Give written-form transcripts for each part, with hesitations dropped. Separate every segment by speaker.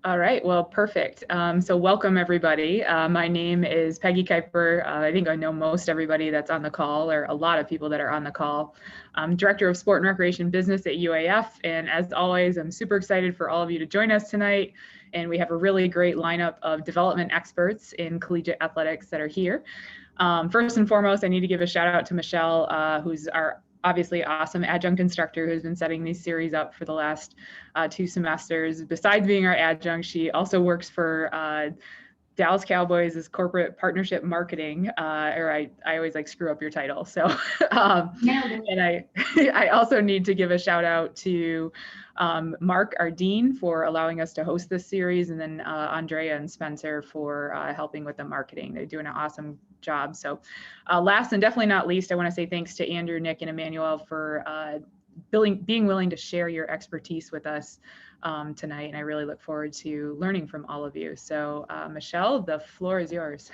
Speaker 1: All right, well, perfect. So welcome everybody. My name is Peggy Kuiper. I think I know most everybody that's on the call, or a lot of people that are on the call. I'm Director of Sport and Recreation Business at UAF, and as always, I'm super excited for all of you to join us tonight. And we have a really great lineup of development experts in collegiate athletics that are here. First and foremost, I need to give a shout out to Michelle, who's our obviously awesome adjunct instructor who's been setting these series up for the last 2 semesters. Besides being our adjunct, she also works for Dallas Cowboys as corporate partnership marketing, or I always like screw up your title. So, and I also need to give a shout out to Mark, our dean, for allowing us to host this series, and then Andrea and Spencer for helping with the marketing. They're doing an awesome job. So last and definitely not least, I want to say thanks to Andrew, Nick, and Immanuel for being willing to share your expertise with us tonight. And I really look forward to learning from all of you. So Michelle, the floor is yours.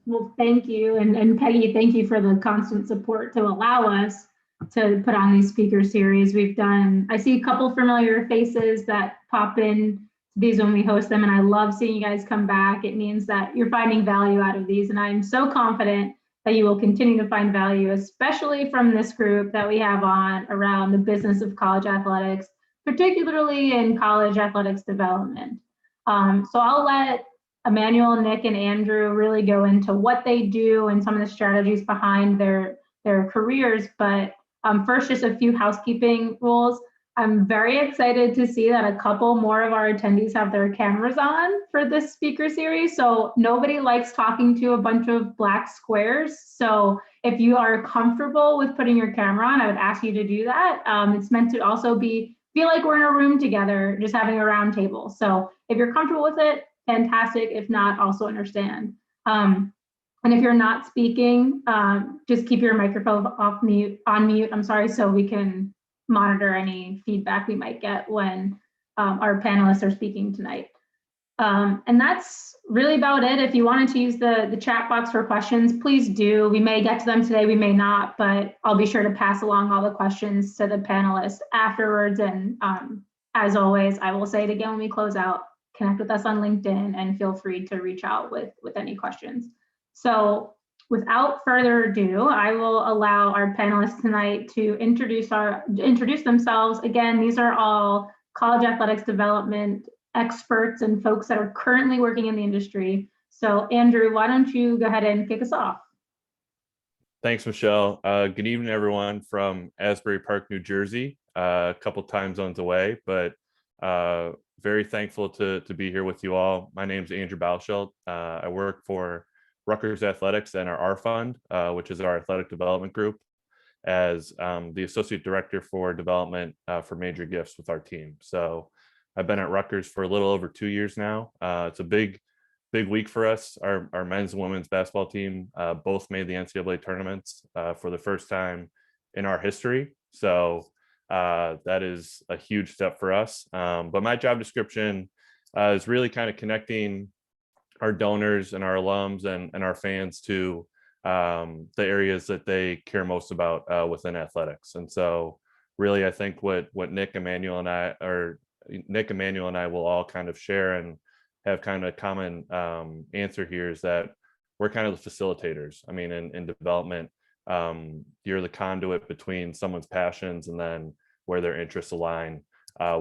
Speaker 2: Well, thank you. And Peggy, thank you for the constant support to allow us to put on these speaker series. I see a couple familiar faces that pop in these when we host them, and I love seeing you guys come back. It means that you're finding value out of these, and I'm so confident that you will continue to find value, especially from this group that we have on around the business of college athletics, particularly in college athletics development. So I'll let Immanuel, Nick, and Andrew really go into what they do and some of the strategies behind their careers. But first, just a few housekeeping rules. I'm very excited to see that a couple more of our attendees have their cameras on for this speaker series. So nobody likes talking to a bunch of black squares. So if you are comfortable with putting your camera on, I would ask you to do that. It's meant to also feel like we're in a room together, just having a round table. So if you're comfortable with it, fantastic. If not, also understand. And if you're not speaking, just keep your microphone on mute, so we can monitor any feedback we might get when our panelists are speaking tonight. And that's really about it. If you wanted to use the chat box for questions, please do. We may get to them today, we may not, but I'll be sure to pass along all the questions to the panelists afterwards. And as always, I will say it again when we close out, connect with us on LinkedIn and feel free to reach out with any questions. So without further ado, I will allow our panelists tonight to introduce themselves. Again, these are all college athletics development experts and folks that are currently working in the industry. So Andrew, why don't you go ahead and kick us off?
Speaker 3: Thanks, Michelle. Good evening, everyone from Asbury Park, New Jersey, a couple time zones away, but very thankful to be here with you all. My name is Andrew Bauschelt. I work for Rutgers Athletics and our R Fund, which is our athletic development group, as the Associate Director for Development for Major Gifts with our team. So I've been at Rutgers for a little over 2 years now. It's a big week for us. Our men's and women's basketball team both made the NCAA tournaments for the first time in our history. So that is a huge step for us. But my job description is really kind of connecting our donors and our alums and our fans to the areas that they care most about within athletics. And so really, I think what Nick, Immanuel, and I will all kind of share and have kind of common answer here is that we're kind of the facilitators. I mean, in development, you're the conduit between someone's passions and then where their interests align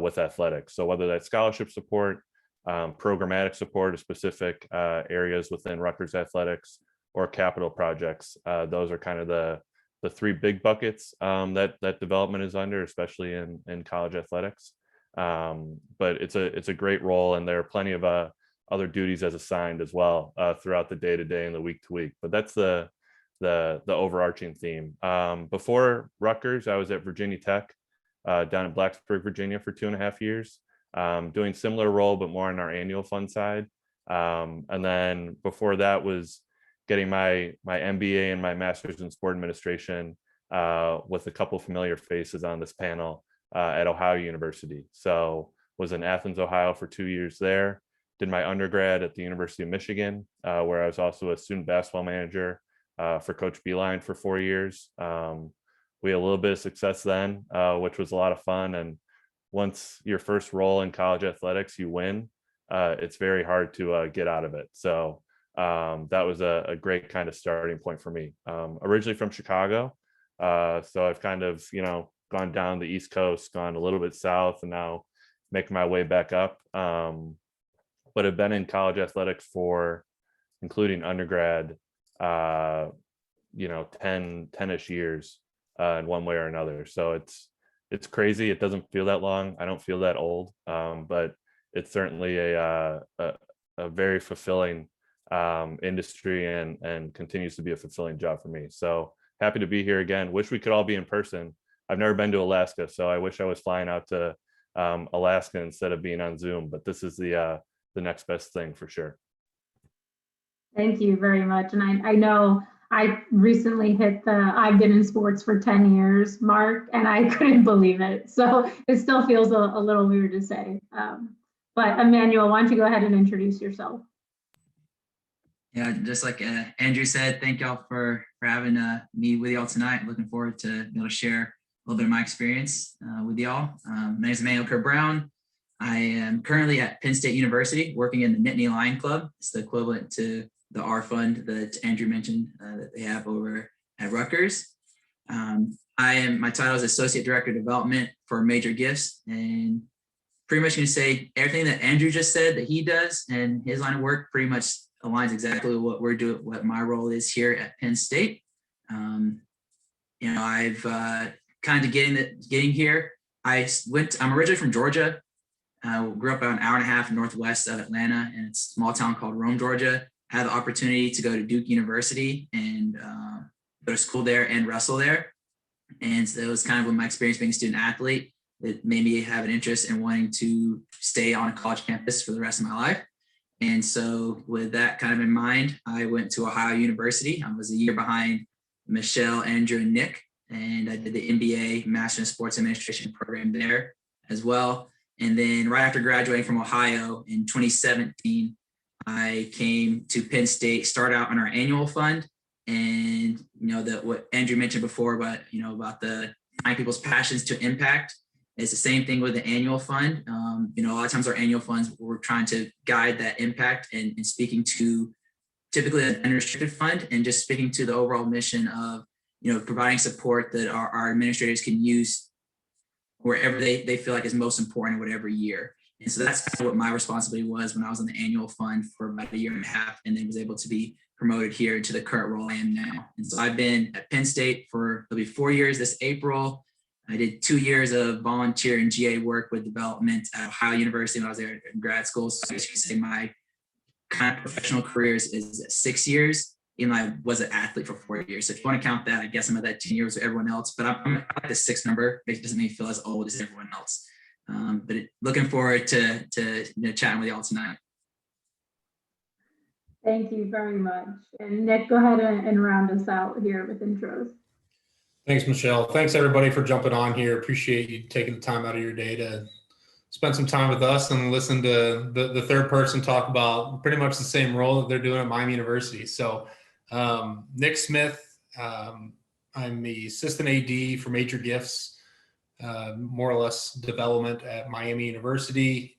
Speaker 3: with athletics. So whether that's scholarship support, programmatic support of specific areas within Rutgers athletics, or capital projects, those are kind of the 3 big buckets that development is under, especially in college athletics. But it's a great role, and there are plenty of other duties as assigned as well throughout the day-to-day and the week-to-week. But that's the overarching theme. Before Rutgers, I was at Virginia Tech down in Blacksburg, Virginia for 2.5 years, doing similar role, but more on our annual fund side. And then before that was getting my MBA and my master's in sport administration with a couple of familiar faces on this panel at Ohio University. So was in Athens, Ohio for 2 years there, did my undergrad at the University of Michigan, where I was also a student basketball manager for Coach Beeline for 4 years. We had a little bit of success then, which was a lot of fun. And once your first role in college athletics, you win, it's very hard to get out of it. So that was a great kind of starting point for me. Originally from Chicago, so I've kind of, gone down the East Coast, gone a little bit south, and now making my way back up. But I've been in college athletics for, including undergrad, 10-ish years in one way or another. So it's crazy. It doesn't feel that long. I don't feel that old, but it's certainly a very fulfilling industry and continues to be a fulfilling job for me. So happy to be here again. Wish we could all be in person. I've never been to Alaska, so I wish I was flying out to Alaska instead of being on Zoom, but this is the next best thing for sure.
Speaker 2: Thank you very much. And I know I recently hit the I've been in sports for 10 years mark, and I couldn't believe it. So it still feels a little weird to say. But Immanuel, why don't you go ahead and introduce yourself?
Speaker 4: Yeah, just like Andrew said, thank y'all for having me with y'all tonight. Looking forward to be able to share a little bit of my experience with y'all. My name is Immanuel Kerr-Brown. I am currently at Penn State University working in the Nittany Lion Club. It's the equivalent to the R Fund that Andrew mentioned that they have over at Rutgers. My title is Associate Director of Development for Major Gifts, and pretty much going to say everything that Andrew just said that he does and his line of work pretty much aligns exactly with what we're doing, what my role is here at Penn State. I've kind of getting here. I'm originally from Georgia. Grew up about an hour and a half northwest of Atlanta in a small town called Rome, Georgia. Had the opportunity to go to Duke University and go to school there and wrestle there. And so it was kind of my experience being a student athlete that made me have an interest in wanting to stay on a college campus for the rest of my life. And so with that kind of in mind, I went to Ohio University. I was a year behind Michelle, Andrew, and Nick. And I did the MBA, Master in Sports Administration program there as well. And then right after graduating from Ohio in 2017, I came to Penn State, started out on our annual fund. And, what Andrew mentioned before, about the finding people's passions to impact. It's the same thing with the annual fund. A lot of times our annual funds, we're trying to guide that impact and speaking to typically an unrestricted fund and just speaking to the overall mission of, providing support that our administrators can use wherever they feel like is most important in whatever year. And so that's kind of what my responsibility was when I was in the annual fund for about a year and a half, and then was able to be promoted here to the current role I am now. And so I've been at Penn State for it'll be 4 years this April. I did 2 years of volunteer and GA work with development at Ohio University when I was there in grad school. So I guess you could say my kind of professional career is 6 years. Even though I was an athlete for 4 years. So if you want to count that, I guess I'm at that 10 years with everyone else. But I'm at the 6 number. It doesn't make me feel as old as everyone else. Looking forward to chatting with y'all tonight.
Speaker 2: Thank you very much. And Nick, go ahead and round us out here with intros.
Speaker 5: Thanks, Michelle. Thanks, everybody, for jumping on here. Appreciate you taking the time out of your day to spend some time with us and listen to the third person talk about pretty much the same role that they're doing at Miami University. So Nick Smith, I'm the assistant AD for Major Gifts, more or less development at Miami University.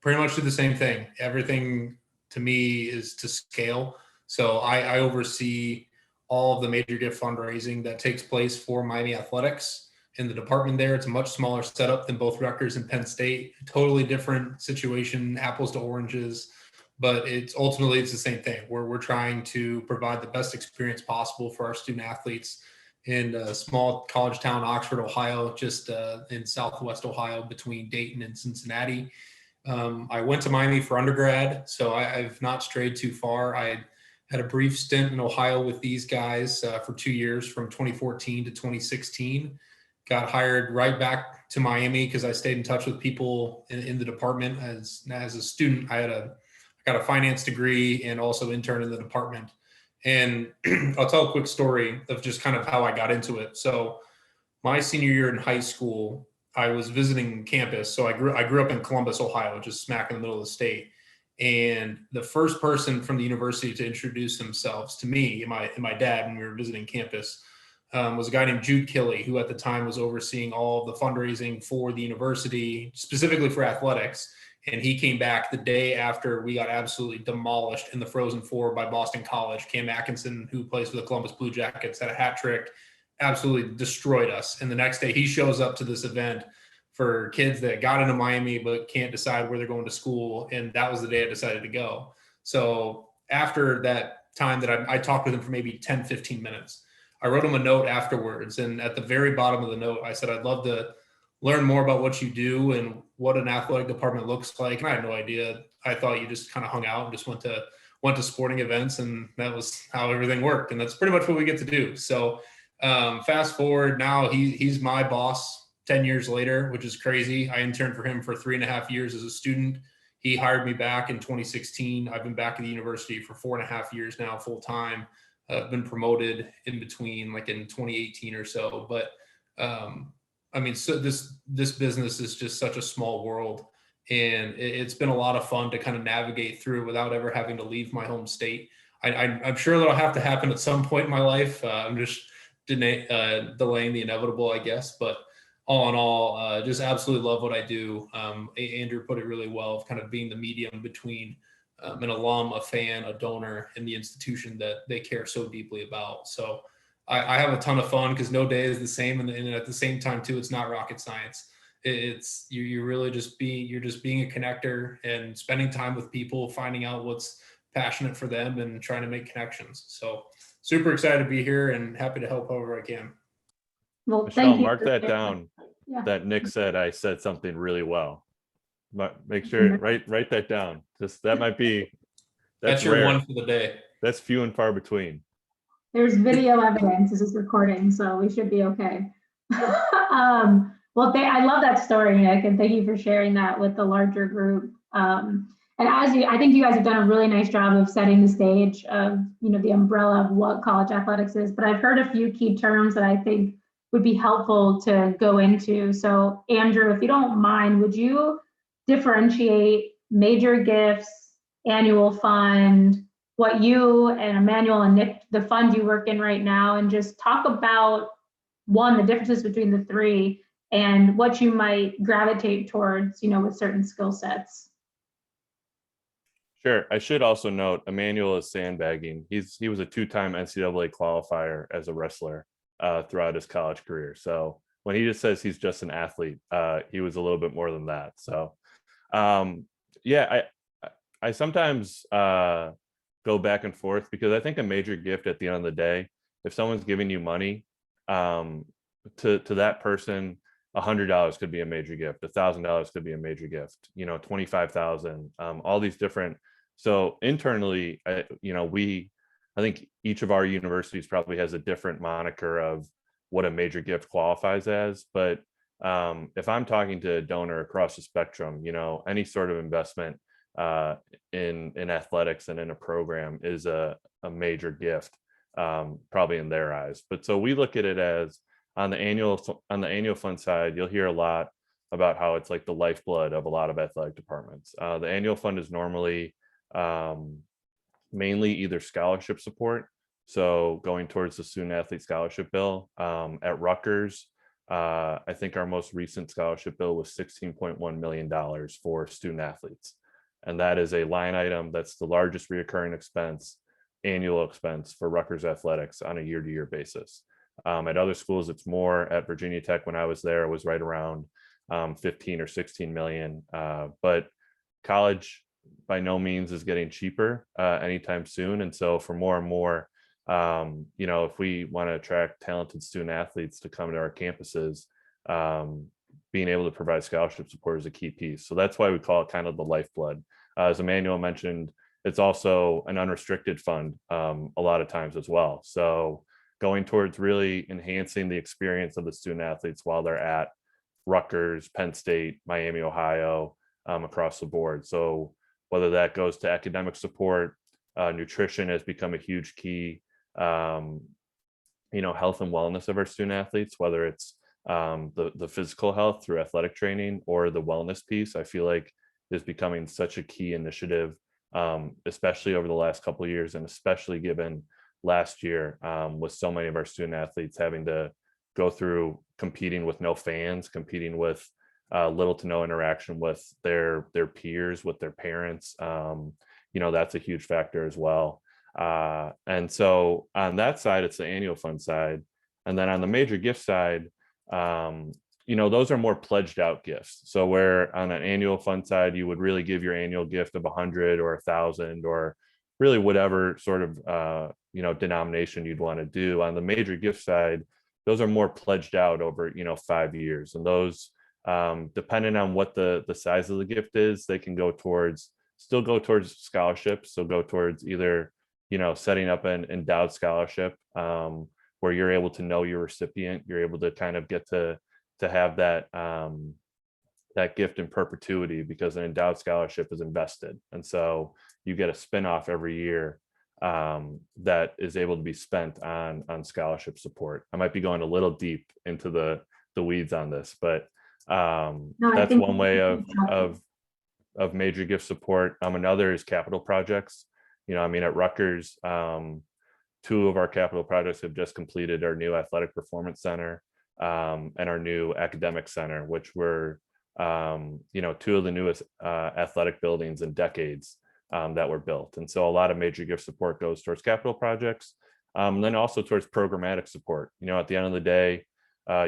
Speaker 5: Pretty much do the same thing. Everything to me is to scale. So I oversee all of the major gift fundraising that takes place for Miami athletics in the department there. It's a much smaller setup than both Rutgers and Penn State. Totally different situation, apples to oranges, but it's the same thing. We're trying to provide the best experience possible for our student athletes in a small college town, Oxford, Ohio, just in Southwest Ohio between Dayton and Cincinnati. I went to Miami for undergrad, so I've not strayed too far. I had a brief stint in Ohio with these guys for 2 years from 2014 to 2016. Got hired right back to Miami because I stayed in touch with people in the department. As a student, I got a finance degree and also interned in the department. And I'll tell a quick story of just kind of how I got into it. So my senior year in high school, I was visiting campus. So I grew up in Columbus, Ohio, just smack in the middle of the state. And the first person from the university to introduce themselves to me and my dad when we were visiting campus was a guy named Jude Killey, who at the time was overseeing all of the fundraising for the university, specifically for athletics. And he came back the day after we got absolutely demolished in the Frozen Four by Boston College. Cam Atkinson, who plays for the Columbus Blue Jackets, had a hat trick, absolutely destroyed us. And the next day he shows up to this event for kids that got into Miami but can't decide where they're going to school. And that was the day I decided to go. So after that time that I talked with him for maybe 10, 15 minutes, I wrote him a note afterwards. And at the very bottom of the note, I said, I'd love to learn more about what you do and what an athletic department looks like. And I had no idea. I thought you just kind of hung out and just went to sporting events, and that was how everything worked. And that's pretty much what we get to do. So fast forward now, he's my boss 10 years later, which is crazy. I interned for him for 3.5 years as a student. He hired me back in 2016. I've been back at the university for 4.5 years now, full time. I've been promoted in between, like in 2018 or so. But I mean, so this business is just such a small world, and it's been a lot of fun to kind of navigate through without ever having to leave my home state. I'm sure that'll have to happen at some point in my life. I'm just delaying the inevitable, I guess. But all in all, just absolutely love what I do. Andrew put it really well, of kind of being the medium between an alum, a fan, a donor, and the institution that they care so deeply about. So I have a ton of fun because no day is the same, and at the same time too, it's not rocket science. It's you're really just being a connector and spending time with people, finding out what's passionate for them, and trying to make connections. So super excited to be here and happy to help however I can.
Speaker 2: Well,
Speaker 3: Michelle,
Speaker 2: thank you.
Speaker 3: mark that down.
Speaker 2: Yeah.
Speaker 3: That Nick said I said something really well. Make sure write that down. Just that might be
Speaker 5: That's your
Speaker 3: rare.
Speaker 5: one for the day.
Speaker 3: That's few and far between.
Speaker 2: There's video evidence. This is recording, so we should be okay. Well, I love that story, Nick, and thank you for sharing that with the larger group. And I think you guys have done a really nice job of setting the stage of, the umbrella of what college athletics is. But I've heard a few key terms that I think would be helpful to go into. So, Andrew, if you don't mind, would you differentiate major gifts, annual fund, what you and Immanuel and Nick, the fund you work in right now, and just talk about, one, the differences between the three and what you might gravitate towards, with certain skill sets.
Speaker 3: Sure. I should also note Immanuel is sandbagging. He was a 2-time NCAA qualifier as a wrestler throughout his college career. So when he just says he's just an athlete, he was a little bit more than that. So yeah, I sometimes go back and forth because I think a major gift at the end of the day, if someone's giving you money, to that person, $100 could be a major gift, $1,000 could be a major gift, 25,000, all these different. So internally, I think each of our universities probably has a different moniker of what a major gift qualifies as. But if I'm talking to a donor across the spectrum, any sort of investment in athletics and in a program is a major gift, probably in their eyes. But so we look at it as on the annual fund side, you'll hear a lot about how it's like the lifeblood of a lot of athletic departments. The annual fund is normally mainly either scholarship support, so going towards the student athlete scholarship bill. At Rutgers, I think our most recent scholarship bill was $16.1 million for student athletes. And that is a line item that's the largest reoccurring annual expense for Rutgers athletics on a year-to-year basis. At other schools, it's more. At Virginia Tech, when I was there, it was right around 15 or 16 million. But college by no means is getting cheaper anytime soon. And so for more and more, if we want to attract talented student athletes to come to our campuses, being able to provide scholarship support is a key piece. So that's why we call it kind of the lifeblood. As Immanuel mentioned, it's also an unrestricted fund a lot of times as well. So going towards really enhancing the experience of the student athletes while they're at Rutgers, Penn State, Miami, Ohio, across the board. So whether that goes to academic support, nutrition has become a huge key, health and wellness of our student athletes, whether it's the physical health through athletic training or the wellness piece, I feel like is becoming such a key initiative, especially over the last couple of years, and especially given last year with so many of our student athletes having to go through competing with no fans, competing with little to no interaction with their peers, with their parents. That's a huge factor as well. And so on that side, it's the annual fund side. And then on the major gift side, those are more pledged out gifts. So where on an annual fund side, you would really give your annual gift of 100 or 1,000 or really whatever sort of, denomination you'd want to do. On the major gift side, those are more pledged out over, 5 years. And those, depending on what the size of the gift is, they can still go towards scholarships. So go towards either, setting up an endowed scholarship, where you're able to know your recipient, you're able to kind of get to have that gift in perpetuity, because an endowed scholarship is invested. And so you get a spinoff every year that is able to be spent on scholarship support. I might be going a little deep into the weeds on this, but that's one way of major gift support. Another is capital projects. At Rutgers, 2 of our capital projects have just completed our new athletic performance center and our new academic center, which were 2 of the newest athletic buildings in decades that were built. And so a lot of major gift support goes towards capital projects, and then also towards programmatic support. At the end of the day,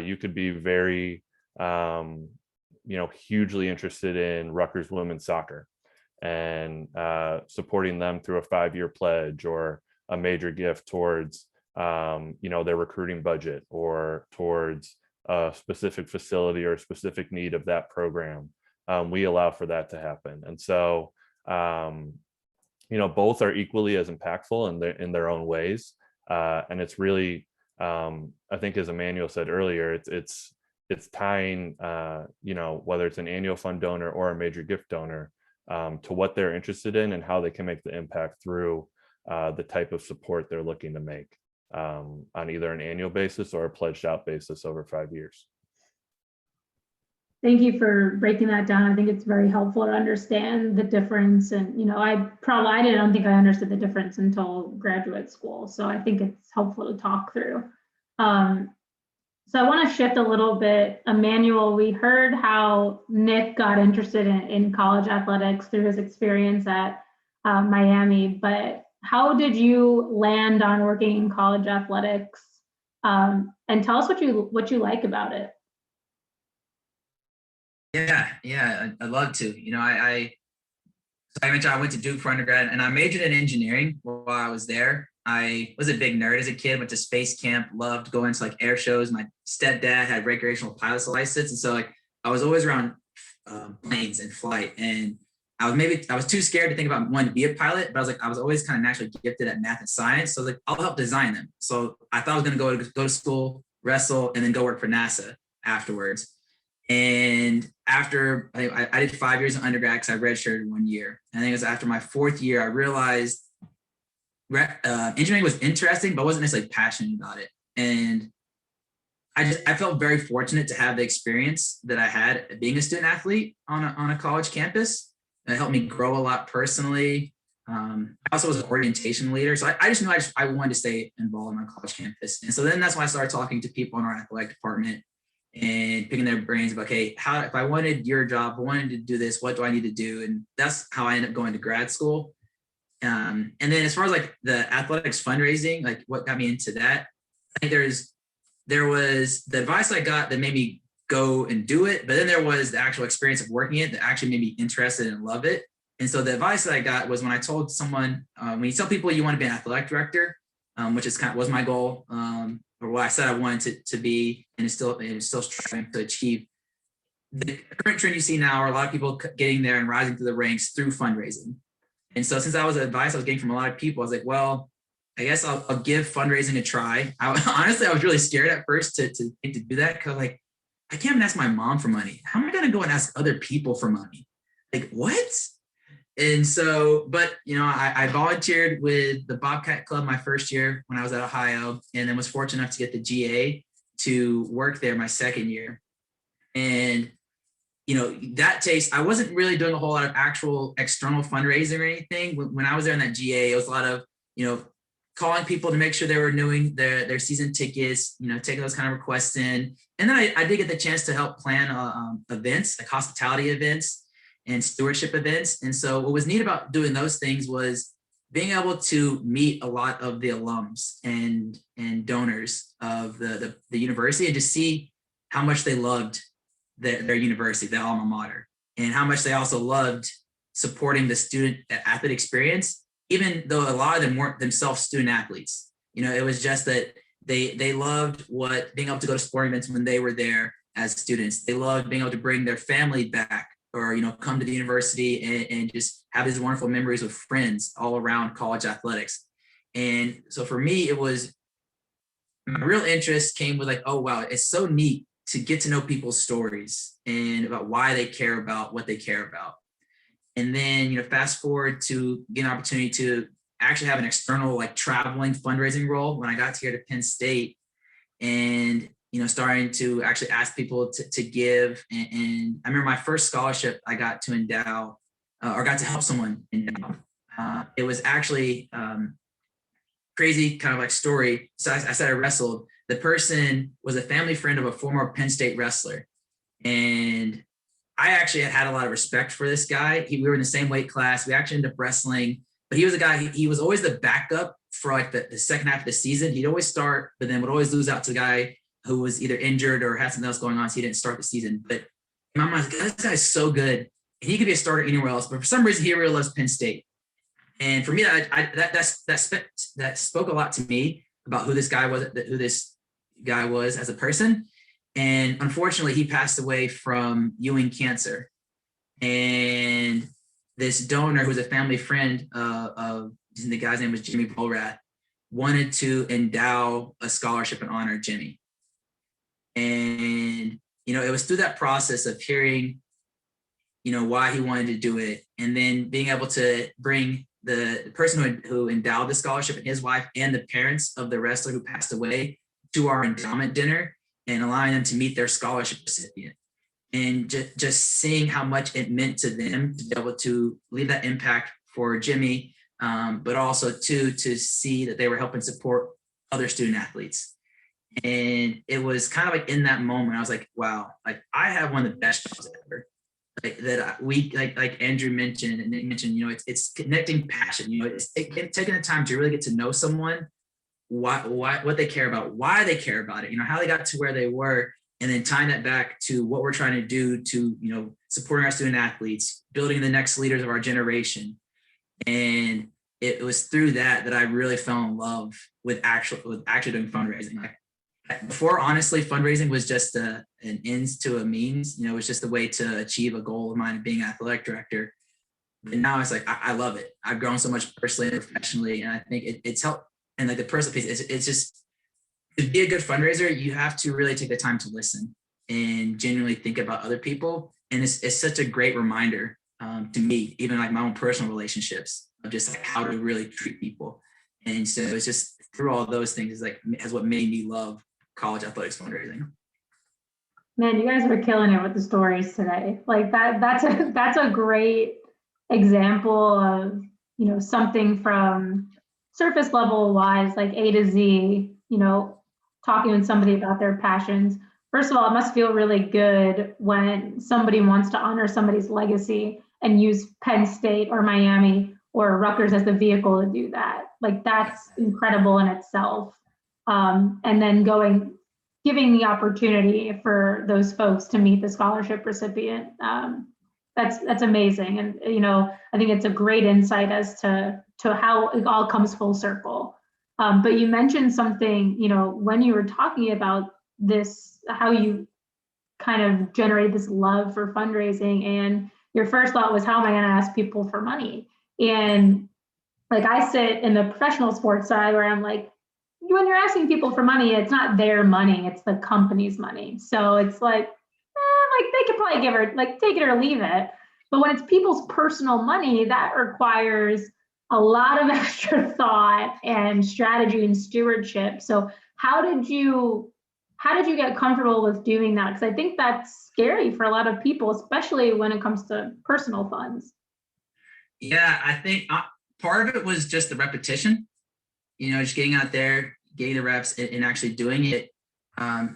Speaker 3: you could be very hugely interested in Rutgers women's soccer and supporting them through a 5-year pledge or a major gift towards their recruiting budget or towards a specific facility or a specific need of that program. We allow for that to happen. And so both are equally as impactful in their own ways. And it's really, I think, as Immanuel said earlier, it's tying whether it's an annual fund donor or a major gift donor to what they're interested in and how they can make the impact through the type of support they're looking to make on either an annual basis or a pledged out basis over 5 years.
Speaker 2: Thank you for breaking that down. I think it's very helpful to understand the difference. And, I don't think I understood the difference until graduate school. So I think it's helpful to talk through. So I want to shift a little bit. Immanuel, we heard how Nick got interested in college athletics through his experience at Miami, but how did you land on working in college athletics? And tell us what you like about it.
Speaker 4: Yeah, I'd love to. I mentioned I went to Duke for undergrad, and I majored in engineering while I was there. I was a big nerd as a kid, went to space camp, loved going to air shows. My stepdad had recreational pilot's license. And so I was always around planes and flight. And I was too scared to think about wanting to be a pilot, but I was always kind of naturally gifted at math and science. So I'll help design them. So I thought I was going to go to school, wrestle, and then go work for NASA afterwards. And after I did 5 years of undergrad because I redshirted 1 year. I think it was after my 4th year, I realized engineering was interesting, but I wasn't necessarily passionate about it. And I felt very fortunate to have the experience that I had being a student athlete on a college campus. It helped me grow a lot personally. I also was an orientation leader. So I just knew I wanted to stay involved on my college campus. And so then that's when I started talking to people in our athletic department and picking their brains about, okay, if I wanted your job, I wanted to do this, what do I need to do? And that's how I ended up going to grad school. And then as far as the athletics fundraising, what got me into that, I think there was the advice I got that made me go and do it, but then there was the actual experience of working it that actually made me interested and love it. And so the advice that I got was when I told someone, when you tell people you want to be an athletic director, which was my goal, or what I said I wanted to be, and it's still trying to achieve. The current trend you see now are a lot of people getting there and rising through the ranks through fundraising. And so since that was advice I was getting from a lot of people, I was like, well, I guess I'll give fundraising a try. Honestly, I was really scared at first to do that because I can't even ask my mom for money. How am I going to go and ask other people for money? What? And so, but I volunteered with the Bobcat Club my first year when I was at Ohio, and then was fortunate enough to get the GA to work there my second year. And that taste, I wasn't really doing a whole lot of actual external fundraising or anything. When I was there in that GA, it was a lot of, calling people to make sure they were renewing their season tickets, taking those kind of requests in. And then I did get the chance to help plan events, like hospitality events and stewardship events. And so what was neat about doing those things was being able to meet a lot of the alums and donors of the university, and just see how much they loved their university, their alma mater, and how much they also loved supporting the student athlete experience, even though a lot of them weren't themselves student athletes. It was just that they loved being able to go to sporting events when they were there as students. They loved being able to bring their family back, or come to the university and just have these wonderful memories with friends all around college athletics. And so for me, it was, my real interest came with like, oh wow, it's so neat to get to know people's stories and about why they care about what they care about. And then, fast forward to get an opportunity to actually have an external, like, traveling fundraising role when I got here to Penn State, and, starting to actually ask people to give. And I remember my first scholarship I got to endow, or got to help someone endow. It was actually crazy kind of like story. So I said I wrestled. The person was a family friend of a former Penn State wrestler. And I actually had a lot of respect for this guy. We were in the same weight class. We actually ended up wrestling, but he was a guy, he was always the backup for like the second half of the season. He'd always start, but then would always lose out to the guy who was either injured or had something else going on, so he didn't start the season. But in my mind, this guy's so good. And he could be a starter anywhere else, but for some reason he really loves Penn State. And for me, that spoke a lot to me about who this guy was as a person. And unfortunately, he passed away from Ewing cancer. And this donor, who's a family friend of the guy's name was Jimmy Bolrath, wanted to endow a scholarship and honor Jimmy. And, it was through that process of hearing, why he wanted to do it, and then being able to bring the person who endowed the scholarship and his wife and the parents of the wrestler who passed away to our endowment dinner, and allowing them to meet their scholarship recipient, and just seeing how much it meant to them to be able to leave that impact for Jimmy, but also to see that they were helping support other student athletes. And it was kind of like in that moment, I was like, wow, like I have one of the best jobs ever. Like that we like Andrew mentioned and Nick mentioned, it's connecting passion, it's taking the time to really get to know someone, what they care about, why they care about it, how they got to where they were, and then tying that back to what we're trying to do to, supporting our student athletes, building the next leaders of our generation. And it was through that I really fell in love with actually doing fundraising. Like before, honestly, fundraising was just an ends to a means, it was just a way to achieve a goal of mine of being athletic director. But now it's like, I love it. I've grown so much personally and professionally, and I think it's helped. And like the personal piece, it's just, to be a good fundraiser, you have to really take the time to listen and genuinely think about other people. And it's such a great reminder to me, even like my own personal relationships, of just like how to really treat people. And so it's just through all those things is what made me love college athletics fundraising.
Speaker 2: Man, you guys are killing it with the stories today. Like that's a great example of, something from surface level wise, like A to Z, talking with somebody about their passions. First of all, it must feel really good when somebody wants to honor somebody's legacy and use Penn State or Miami or Rutgers as the vehicle to do that. Like that's incredible in itself. And then giving the opportunity for those folks to meet the scholarship recipient. That's amazing. And, I think it's a great insight as to how it all comes full circle. But you mentioned something, when you were talking about this, how you kind of generate this love for fundraising, and your first thought was, how am I going to ask people for money? And like I sit in the professional sports side where I'm like, when you're asking people for money, it's not their money, it's the company's money. So it's like they could probably give her, like, take it or leave it. But when it's people's personal money, that requires a lot of extra thought and strategy and stewardship. So how did you get comfortable with doing that? Because I think that's scary for a lot of people, especially when it comes to personal funds.
Speaker 4: Yeah, I think part of it was just the repetition. just getting out there, getting the reps and actually doing it. I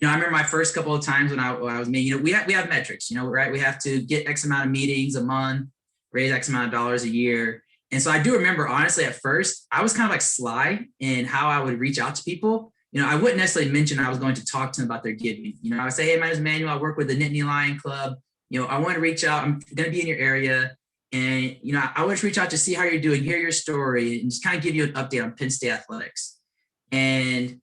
Speaker 4: remember my first couple of times when I was meeting, we have metrics, right? We have to get X amount of meetings a month, raise X amount of dollars a year. And so I do remember, honestly, at first, I was kind of like sly in how I would reach out to people. I wouldn't necessarily mention I was going to talk to them about their giving. I would say, hey, my name is Immanuel. I work with the Nittany Lion Club. I want to reach out. I'm going to be in your area. And, I want to reach out to see how you're doing, hear your story, and just kind of give you an update on Penn State athletics. And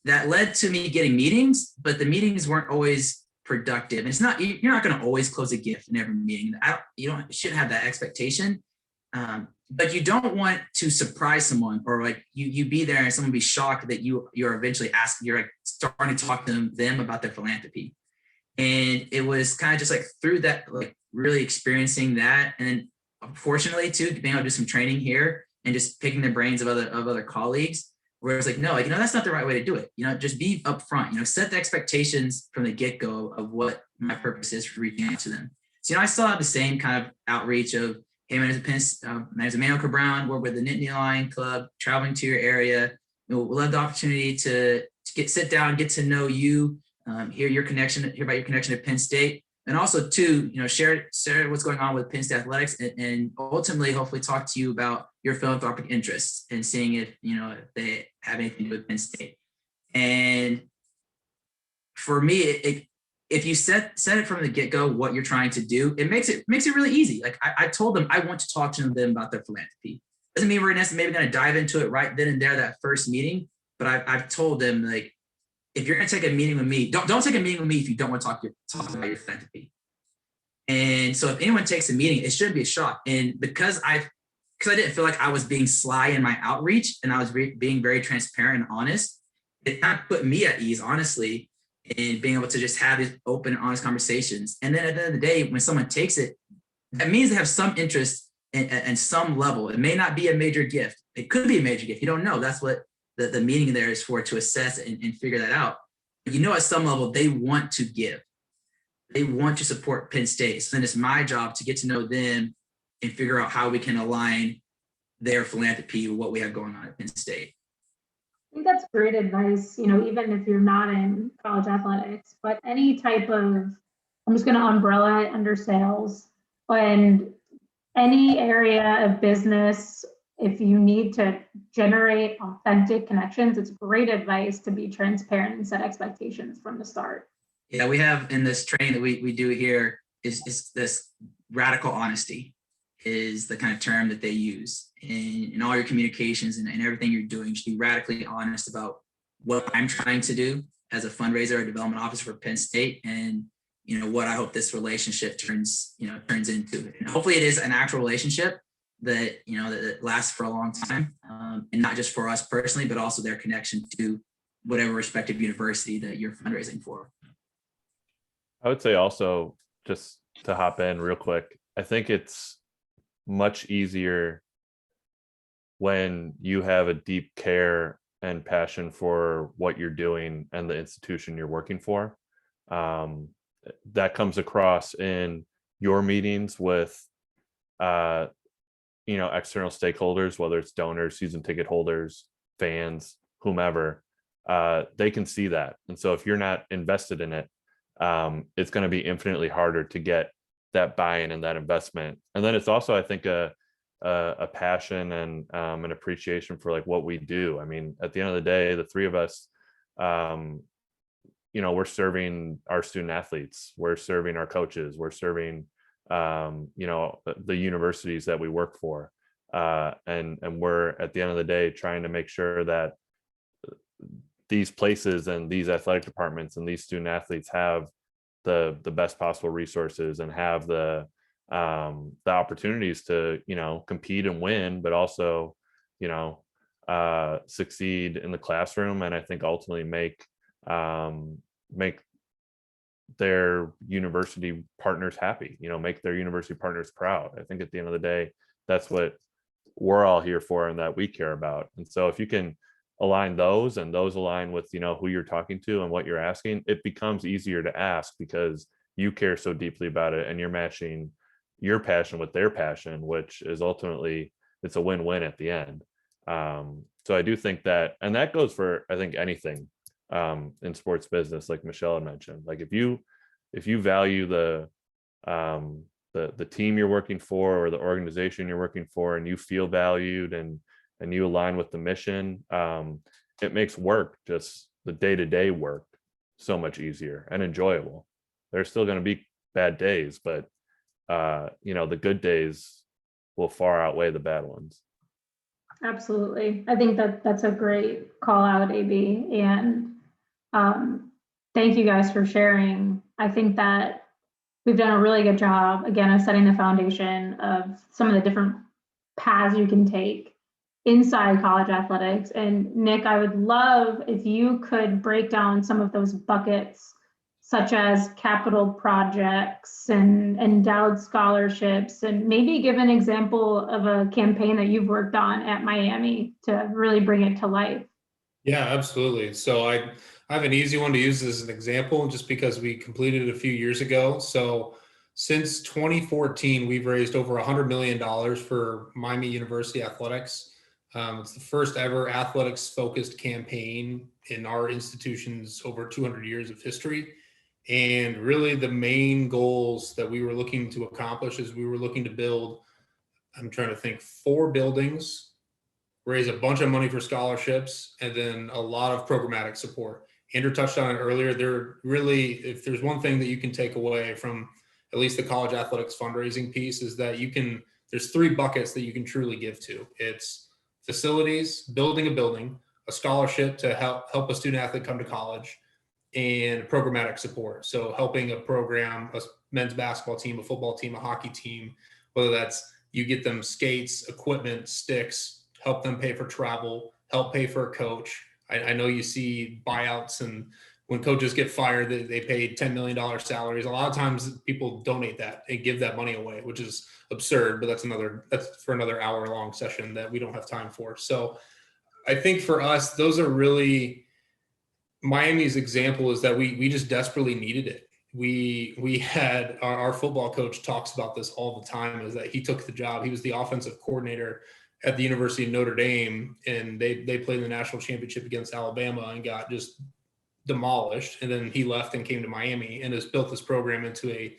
Speaker 4: that led to me getting meetings, but the meetings weren't always productive. And you're not going to always close a gift in every meeting. You shouldn't have that expectation. But you don't want to surprise someone, or like you be there and someone be shocked that you're eventually asking, you're like starting to talk to them about their philanthropy. And it was kind of just like through that, like really experiencing that. And then fortunately too, being able to do some training here and just picking the brains of other colleagues, where it's like, no, like, that's not the right way to do it. Just be upfront, set the expectations from the get-go of what my purpose is for reaching out to them. So, I still have the same kind of outreach of, hey, my name is Immanuel Kerr-Brown, work with the Nittany Lion Club, traveling to your area. We'll love the opportunity to sit down, get to know you, hear about your connection to Penn State, and also too, share what's going on with Penn State athletics, and ultimately, hopefully, talk to you about your philanthropic interests and seeing if if they have anything to do with Penn State. And for me, if you set it from the get-go what you're trying to do, it makes it really easy. Like I told them I want to talk to them about their philanthropy. Doesn't mean we're maybe going to dive into it right then and there that first meeting, but I've told them, like, if you're going to take a meeting with me, don't take a meeting with me if you don't want to talk about your philanthropy. And so if anyone takes a meeting, it shouldn't be a shock. And because I didn't feel like I was being sly in my outreach, and I was being very transparent and honest, it kind of put me at ease, honestly, and being able to just have these open and honest conversations. And then at the end of the day, when someone takes it, that means they have some interest and some level. It may not be a major gift. It could be a major gift. You don't know. That's what the meeting there is for, to assess and figure that out. But at some level, they want to give. They want to support Penn State. So then it's my job to get to know them and figure out how we can align their philanthropy with what we have going on at Penn State.
Speaker 2: I think that's great advice, even if you're not in college athletics, but any type of, I'm just going to umbrella it under sales, and any area of business, if you need to generate authentic connections, it's great advice to be transparent and set expectations from the start.
Speaker 4: Yeah, we have in this training that we do here is this radical honesty is the kind of term that they use in all your communications and everything you're doing. You should be radically honest about what I'm trying to do as a fundraiser or development officer for Penn State, and what I hope this relationship turns into. And hopefully it is an actual relationship that that lasts for a long time, and not just for us personally, but also their connection to whatever respective university that you're fundraising for.
Speaker 3: I would say also, just to hop in real quick, I think it's much easier when you have a deep care and passion for what you're doing and the institution you're working for. That comes across in your meetings with external stakeholders, whether it's donors, season ticket holders, fans, whomever. They can see that. And so if you're not invested in it, it's going to be infinitely harder to get that buy-in and that investment. And then it's also, I think, a passion and an appreciation for like what we do. I mean, at the end of the day, the three of us, we're serving our student athletes, we're serving our coaches, we're serving the universities that we work for, and we're at the end of the day trying to make sure that these places and these athletic departments and these student athletes have the best possible resources and have the opportunities to compete and win, but also succeed in the classroom, and I think ultimately make their university partners happy, make their university partners proud. I think at the end of the day, that's what we're all here for and that we care about. And so if you can align those, and those align with who you're talking to and what you're asking, it becomes easier to ask because you care so deeply about it and you're matching your passion with their passion, which is ultimately, it's a win-win at the end. So I do think that, and that goes for, I think, anything in sports business, like Michelle had mentioned. Like if you value the team you're working for or the organization you're working for, and you feel valued and you align with the mission, it makes work, just the day-to-day work, so much easier and enjoyable. There's still going to be bad days, but the good days will far outweigh the bad ones.
Speaker 2: Absolutely. I think that's a great call out, AB. And thank you guys for sharing. I think that we've done a really good job, again, of setting the foundation of some of the different paths you can take inside college athletics. And Nick, I would love if you could break down some of those buckets, such as capital projects and endowed scholarships, and maybe give an example of a campaign that you've worked on at Miami to really bring it to life.
Speaker 5: Yeah, absolutely. So I have an easy one to use as an example, just because we completed it a few years ago. So since 2014, we've raised over $100 million for Miami University athletics. It's the first ever athletics focused campaign in our institution's over 200 years of history. And really the main goals that we were looking to accomplish is we were looking to build, I'm trying to think, 4 buildings, raise a bunch of money for scholarships, and then a lot of programmatic support. Andrew touched on it earlier. There really, if there's one thing that you can take away from at least the college athletics fundraising piece, is that there's 3 buckets that you can truly give to. It's facilities, building a building, a scholarship to help a student athlete come to college, and programmatic support. So helping a program, a men's basketball team, a football team, a hockey team, whether that's you get them skates, equipment, sticks, help them pay for travel, help pay for a coach. I know you see buyouts, and when coaches get fired, they pay $10 million salaries. A lot of times people donate that and give that money away, which is absurd, but that's for another hour-long session that we don't have time for. So I think for us, those are really, Miami's example is that we just desperately needed it. We had our football coach talks about this all the time, is that he took the job. He was the offensive coordinator at the University of Notre Dame, and they played in the national championship against Alabama and got just demolished. And then he left and came to Miami and has built this program into a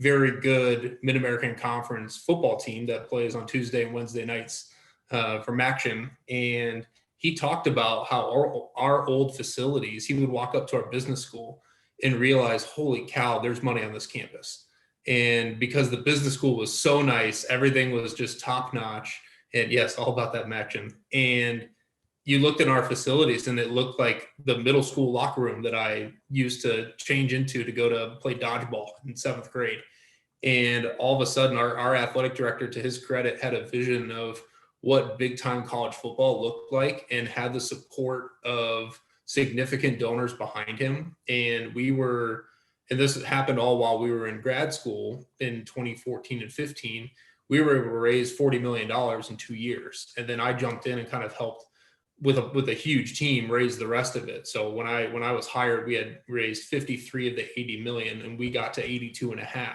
Speaker 5: very good Mid-American Conference football team that plays on Tuesday and Wednesday nights for MACtion. And he talked about how our old facilities, he would walk up to our business school and realize, holy cow, there's money on this campus. And because the business school was so nice, everything was just top notch. And yes, all about that MACtion. And you looked in our facilities and it looked like the middle school locker room that I used to change into to go to play dodgeball in 7th grade. And all of a sudden our athletic director, to his credit, had a vision of what big time college football looked like and had the support of significant donors behind him. And this happened all while we were in grad school in 2014 and 15. We were able to raise $40 million in 2 years. And then I jumped in and kind of helped with a huge team raise the rest of it. So when I was hired, we had raised 53 of the 80 million, and we got to 82.5.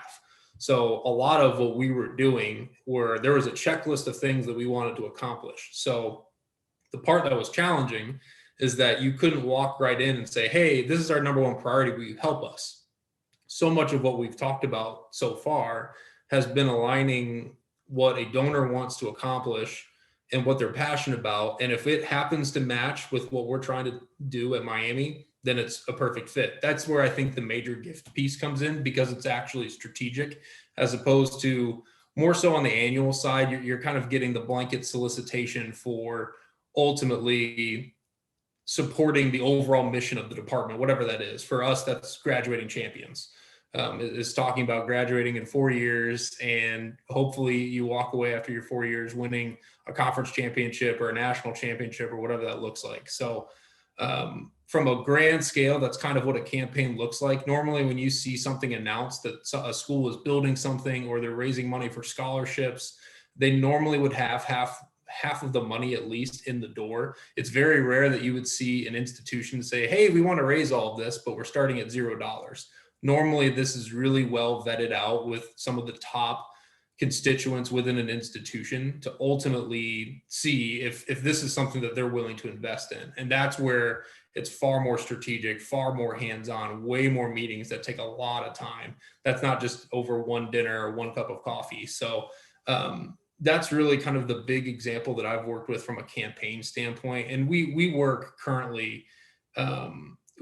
Speaker 5: So a lot of what we were doing there was a checklist of things that we wanted to accomplish. So the part that was challenging is that you couldn't walk right in and say, hey, this is our number one priority, will you help us? So much of what we've talked about so far has been aligning what a donor wants to accomplish and what they're passionate about. And if it happens to match with what we're trying to do at Miami, then it's a perfect fit. That's where I think the major gift piece comes in, because it's actually strategic, as opposed to more so on the annual side. You're kind of getting the blanket solicitation for ultimately supporting the overall mission of the department, whatever that is. For us, that's graduating champions. Is talking about graduating in 4 years, and hopefully you walk away after your 4 years winning a conference championship or a national championship or whatever that looks like. So from a grand scale, that's kind of what a campaign looks like. Normally when you see something announced that a school is building something or they're raising money for scholarships, they normally would have half of the money at least in the door. It's very rare that you would see an institution say, hey, we want to raise all of this, but we're starting at $0. Normally, this is really well vetted out with some of the top constituents within an institution to ultimately see if this is something that they're willing to invest in. And that's where it's far more strategic, far more hands-on, way more meetings that take a lot of time. That's not just over one dinner or one cup of coffee. So that's really kind of the big example that I've worked with from a campaign standpoint. And we work currently,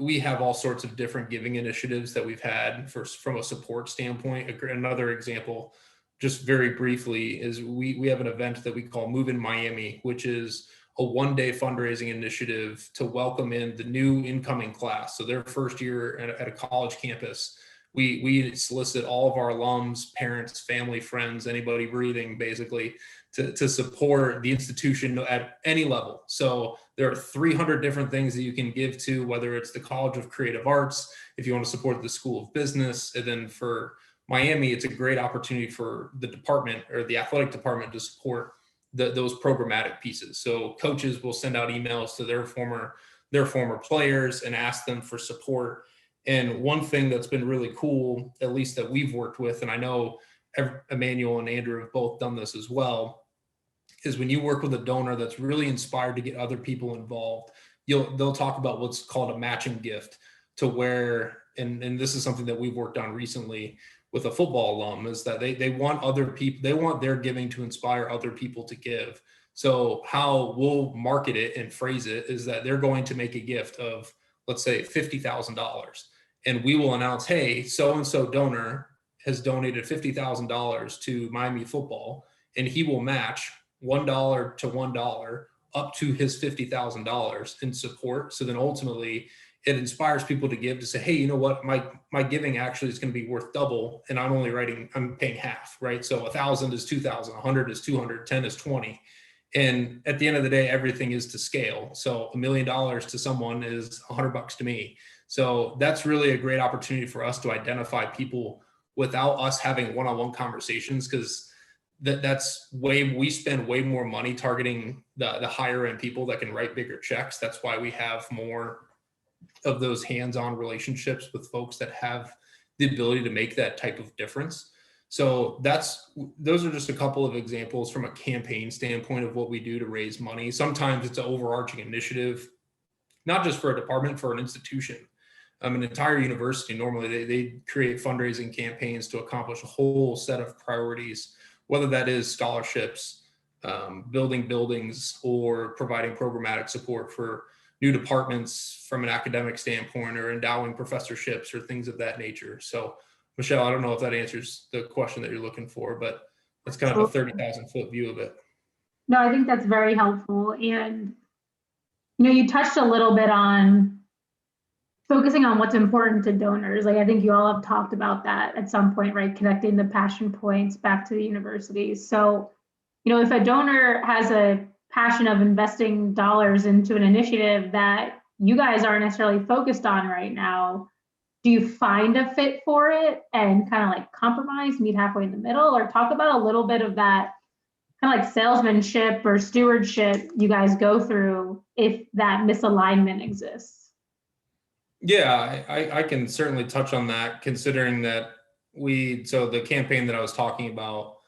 Speaker 5: we have all sorts of different giving initiatives that we've had from a support standpoint. Another example, just very briefly, is we have an event that we call Move in Miami, which is a one-day fundraising initiative to welcome in the new incoming class. So their first year at a college campus. We solicit all of our alums, parents, family, friends, anybody breathing, basically, to support the institution at any level. So there are 300 different things that you can give to, whether it's the College of Creative Arts, if you want to support the School of Business, and then for Miami, it's a great opportunity for the department or the athletic department to support those programmatic pieces. So coaches will send out emails to their former players and ask them for support. And one thing that's been really cool, at least that we've worked with, and I know Immanuel and Andrew have both done this as well, is when you work with a donor that's really inspired to get other people involved, they'll talk about what's called a matching gift, to where, and this is something that we've worked on recently with a football alum, is that they want other people, they want their giving to inspire other people to give. So how we'll market it and phrase it is that they're going to make a gift of, let's say, $50,000. And we will announce, hey, so-and-so donor has donated $50,000 to Miami football, and he will match $1 to $1 up to his $50,000 in support. So then ultimately it inspires people to give, to say, hey, you know what, my giving actually is going to be worth double, and I'm paying half, right? So 1,000 is 2,000, 100 is 200, 10 is 20. And at the end of the day, everything is to scale. So $1 million to someone is $100 to me. So that's really a great opportunity for us to identify people without us having one-on-one conversations, because we spend way more money targeting the higher end people that can write bigger checks. That's why we have more of those hands-on relationships with folks that have the ability to make that type of difference. So those are just a couple of examples from a campaign standpoint of what we do to raise money. Sometimes it's an overarching initiative, not just for a department, for an institution. An entire university, normally they create fundraising campaigns to accomplish a whole set of priorities, whether that is scholarships, building buildings, or providing programmatic support for new departments from an academic standpoint, or endowing professorships or things of that nature. So Michelle, I don't know if that answers the question that you're looking for, but that's kind of a 30,000 foot view of it.
Speaker 2: No, I think that's very helpful. And, you touched a little bit on focusing on what's important to donors. Like, I think you all have talked about that at some point, right? Connecting the passion points back to the universities. So, if a donor has a passion of investing dollars into an initiative that you guys aren't necessarily focused on right now, do you find a fit for it and kind of like compromise, meet halfway in the middle, or talk about a little bit of that kind of like salesmanship or stewardship you guys go through if that misalignment exists?
Speaker 5: Yeah, I can certainly touch on that, considering that so the campaign that I was talking about,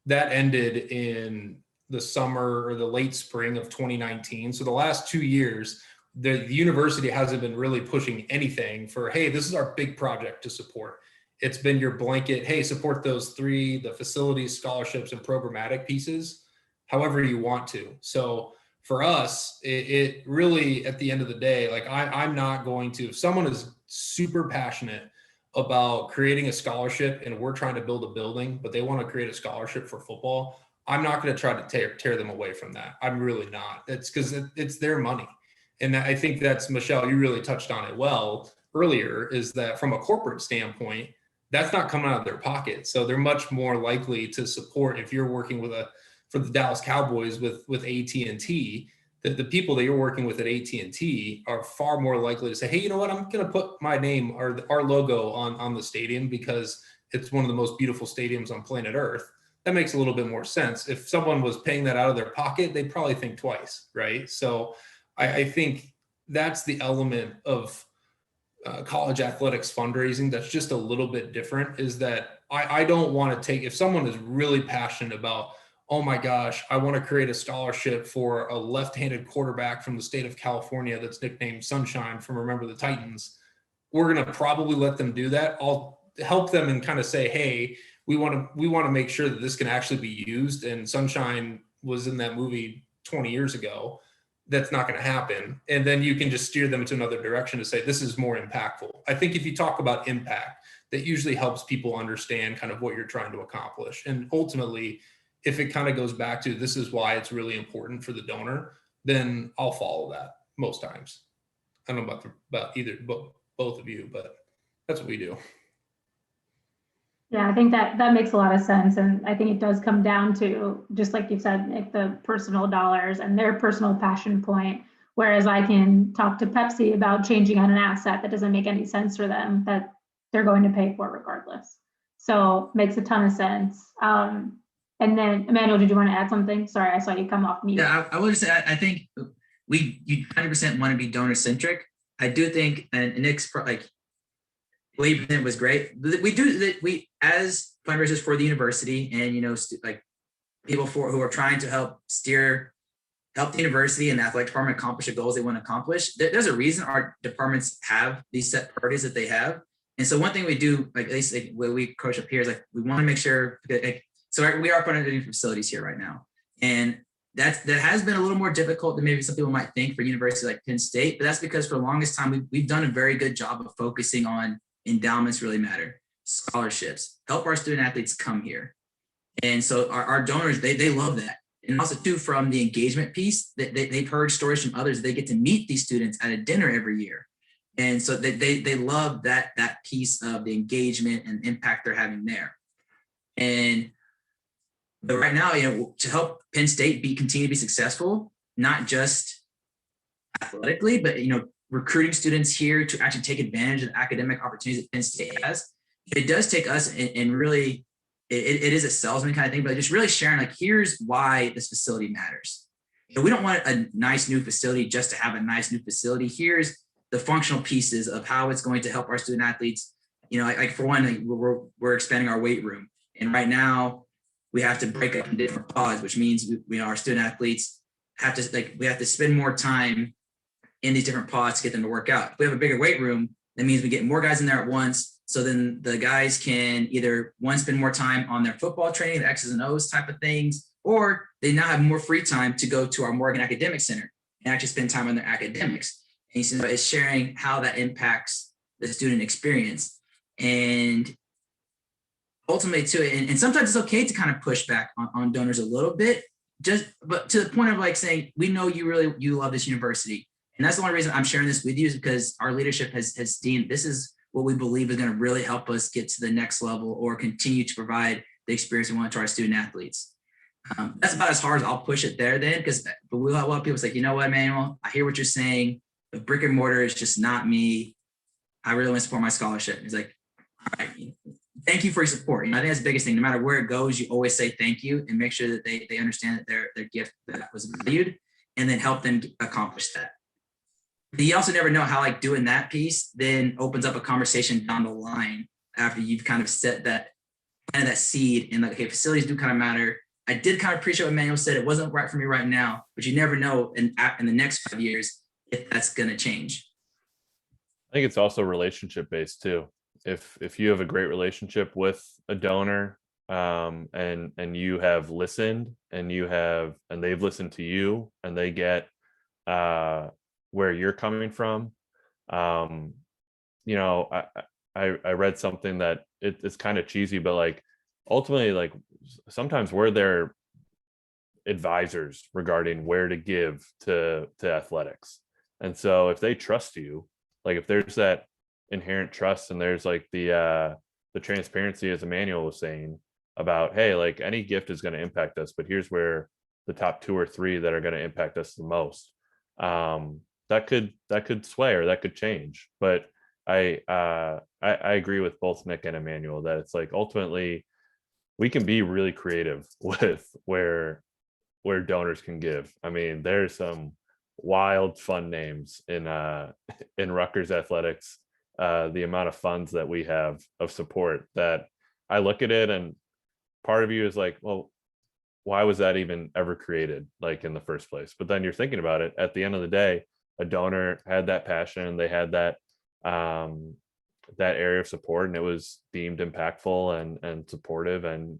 Speaker 5: that ended in the summer or the late spring of 2019. So the last 2 years, the university hasn't been really pushing anything for, hey, this is our big project to support. It's been your blanket, hey, support those three, the facilities, scholarships, and programmatic pieces, however you want to. So for us, it really, at the end of the day, like I'm not going to, if someone is super passionate about creating a scholarship and we're trying to build a building, but they want to create a scholarship for football, I'm not going to try to tear them away from that. I'm really not. It's because it's their money. And I think that's, Michelle, you really touched on it well earlier, is that from a corporate standpoint, that's not coming out of their pocket. So they're much more likely to support, if you're working for the Dallas Cowboys with AT&T, that the people that you're working with at AT&T are far more likely to say, hey, you know what, I'm going to put my name or our logo on the stadium because it's one of the most beautiful stadiums on planet Earth. That makes a little bit more sense. If someone was paying that out of their pocket, they'd probably think twice, right? So I think that's the element of college athletics fundraising that's just a little bit different, is that I don't want to take, if someone is really passionate about, oh my gosh, I want to create a scholarship for a left-handed quarterback from the state of California that's nicknamed Sunshine from Remember the Titans, we're going to probably let them do that. I'll help them and kind of say, hey, we want to make sure that this can actually be used. And Sunshine was in that movie 20 years ago. That's not going to happen. And then you can just steer them into another direction to say, this is more impactful. I think if you talk about impact, that usually helps people understand kind of what you're trying to accomplish. And ultimately, if it kind of goes back to, this is why it's really important for the donor, then I'll follow that most times. I don't know about either, both of you, but that's what we do.
Speaker 2: Yeah, I think that makes a lot of sense. And I think it does come down to, just like you said, Nick, the personal dollars and their personal passion point. Whereas I can talk to Pepsi about changing on an asset that doesn't make any sense for them, that they're going to pay for regardless. So makes a ton of sense. And then Emmanuel, did you want to add something? Sorry, I saw you come off mute.
Speaker 4: Yeah, I would say, I think you 100% want to be donor centric. I do think, and Nick's like, what you presented was great. We as fundraisers for the university, and like people who are trying to help the university and the athletic department accomplish the goals they want to accomplish. There's a reason our departments have these set priorities that they have. And so one thing we do, like at least like what we coach up here, is like we want to make sure. So we are fundraising facilities here right now, and that has been a little more difficult than maybe some people might think for universities like Penn State. But that's because for the longest time we've done a very good job of focusing on endowments really matter, scholarships, help our student athletes come here. And so our donors, they love that. And also too, from the engagement piece, they've heard stories from others. They get to meet these students at a dinner every year. And so they love that piece of the engagement and impact they're having there. But right now, to help Penn State continue to be successful, not just athletically, but recruiting students here to actually take advantage of the academic opportunities that Penn State has, it does take us and really, it is a salesman kind of thing, but just really sharing, like, here's why this facility matters. We don't want a nice new facility just to have a nice new facility. Here's the functional pieces of how it's going to help our student athletes. Like for one, like we're expanding our weight room. And right now we have to break up in different pods, which means our student athletes we have to spend more time in these different pods to get them to work out. If we have a bigger weight room, that means we get more guys in there at once. So then the guys can either spend more time on their football training, the X's and O's type of things, or they now have more free time to go to our Morgan Academic Center and actually spend time on their academics. And so it's sharing how that impacts the student experience. And ultimately too, and sometimes it's okay to kind of push back on donors a little bit, but to the point of like saying, we know you love this university. And that's the only reason I'm sharing this with you, is because our leadership has deemed this is what we believe is going to really help us get to the next level or continue to provide the experience we want to our student athletes. That's about as hard as I'll push it there then, but we'll have a lot of people say, you know what, Emmanuel, I hear what you're saying. The brick and mortar is just not me. I really want to support my scholarship. It's like, all right, thank you for your support. I think that's the biggest thing. No matter where it goes, you always say thank you and make sure that they understand that their gift that was valued, and then help them accomplish that. But you also never know how like doing that piece then opens up a conversation down the line after you've kind of set that seed in like, okay, facilities do kind of matter. I did kind of appreciate what Emmanuel said. It wasn't right for me right now, but you never know in the next 5 years if that's going to change.
Speaker 3: I think it's also relationship based too. If you have a great relationship with a donor, and you have listened and they've listened to you and they get where you're coming from. I read something that it's kind of cheesy, but like ultimately, like sometimes we're their advisors regarding where to give to athletics. And so if they trust you, like if there's that inherent trust and there's like the transparency, as Immanuel was saying about, hey, like any gift is going to impact us, but here's where the top 2 or 3 that are going to impact us the most. That could sway or that could change. But I agree with both Nick and Immanuel that it's like ultimately we can be really creative with where donors can give. I mean, there's some wild fun names in Rutgers athletics. The amount of funds that we have of support that I look at it and part of you is like, well, why was that even ever created, like, in the first place? But then you're thinking about it, at the end of the day, a donor had that passion, they had that that area of support, and it was deemed impactful and supportive, and